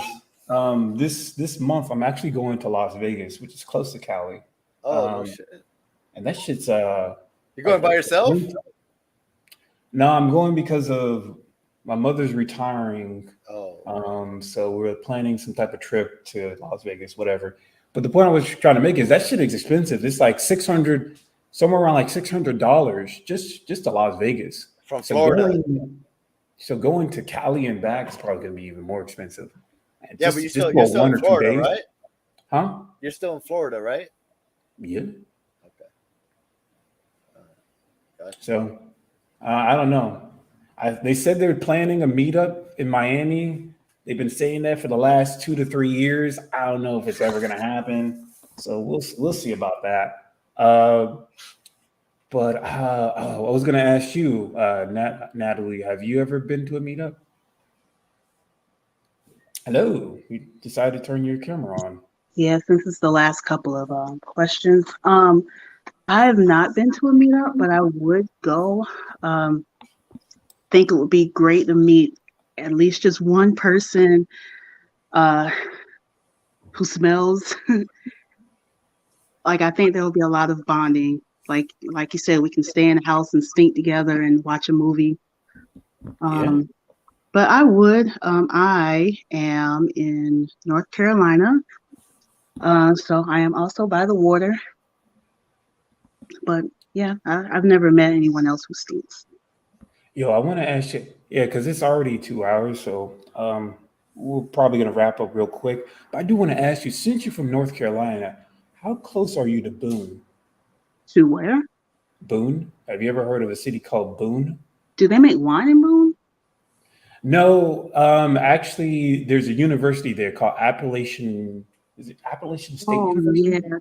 this month I'm actually going to Las Vegas, which is close to Cali, Oh no um, shit! and that shit's You're going like by yourself? no, I'm going because of my mother's retiring. Oh, So we're planning some type of trip to Las Vegas, whatever. But the point I was trying to make is that shit is expensive. It's like 600, somewhere around like $600 just to Las Vegas. from So Florida. going to Cali and back is probably going to be even more expensive. And Yeah, but just you're for still in 1 or 2 days, Florida, right? huh? You're still in Florida, right? Yeah. Okay. Gotcha. So I don't know. They said they're planning a meetup in Miami. They've been saying that for the last 2 to 3 years. I don't know if it's ever going to happen. So we'll see about that. But I was going to ask you, Natalie, have you ever been to a meetup? Hello. You decided to turn your camera on. Yeah, since it's the last couple of questions. I have not been to a meetup, but I would go. Think it would be great to meet at least just one person who smells. Like I think there will be a lot of bonding. Like you said, we can stay in the house and stink together and watch a movie. Yeah. But I would. I am in North Carolina, so I am also by the water. But yeah, I've never met anyone else who stinks. Yo, I want to ask you, yeah, because it's already 2 hours, so we're probably gonna wrap up real quick. But I do want to ask you, since you're from North Carolina, how close are you to Boone? To where? Boone? Have you ever heard of a city called Boone? Do they make wine in Boone? No, actually, there's a university there called Appalachian. Is it Appalachian State Oh University? yeah,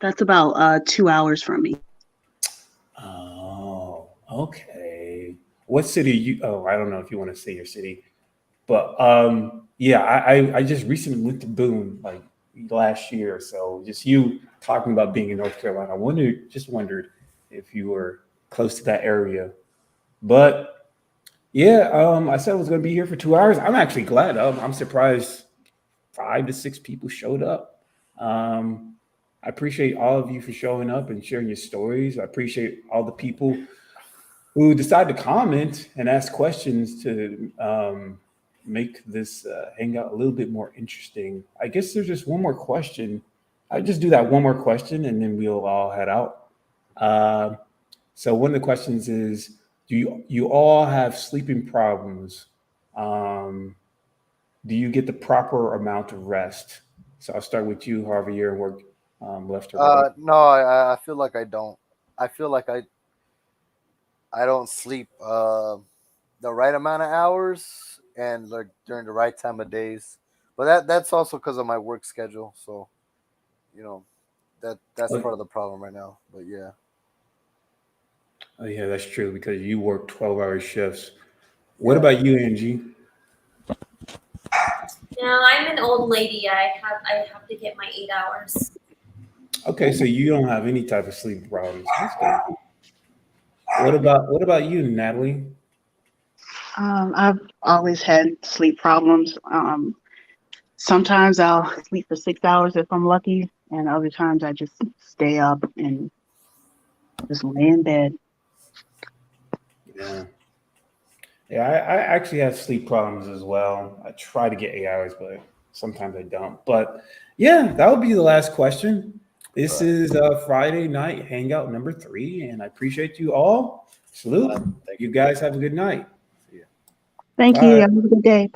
that's about 2 hours from me. Oh, okay. What city you? Oh, I don't know if you want to say your city, but yeah, I just recently went to Boone like last year or so. Just you talking about being in North Carolina. Just wondered if you were close to that area. But yeah, I said I was going to be here for 2 hours. I'm actually glad. I'm surprised 5 to 6 people showed up. I appreciate all of you for showing up and sharing your stories. I appreciate all the people who decide to comment and ask questions to make this hangout a little bit more interesting. I guess there's just one more question. I just do that one more question and then we'll all head out. Uh, so one of the questions is, do you all have sleeping problems? Um, do you get the proper amount of rest? So I'll start with you, Harvey. You're in work left or right. No, I feel like I don't. I feel like I don't sleep the right amount of hours and like during the right time of days. But that's also because of my work schedule. So, you know, that's Oh, part of the problem right now. But yeah. oh, yeah, that's true because you work 12-hour shifts. What Yeah. about you, Angie? Now I'm an old lady. I have to get my 8 hours. Okay, so you don't have any type of sleep problems. That's good. What about you, Natalie? I've always had sleep problems. Sometimes I'll sleep for 6 hours if I'm lucky, and other times I just stay up and just lay in bed. Yeah. Yeah, I actually have sleep problems as well. I try to get 8 hours, but sometimes I don't. But yeah, that would be the last question. This Right. is Friday night hangout number 3, and I appreciate you all. Salute. Thank You you. guys have a good night. See ya. Thank you. Bye. Have a good day. Bye.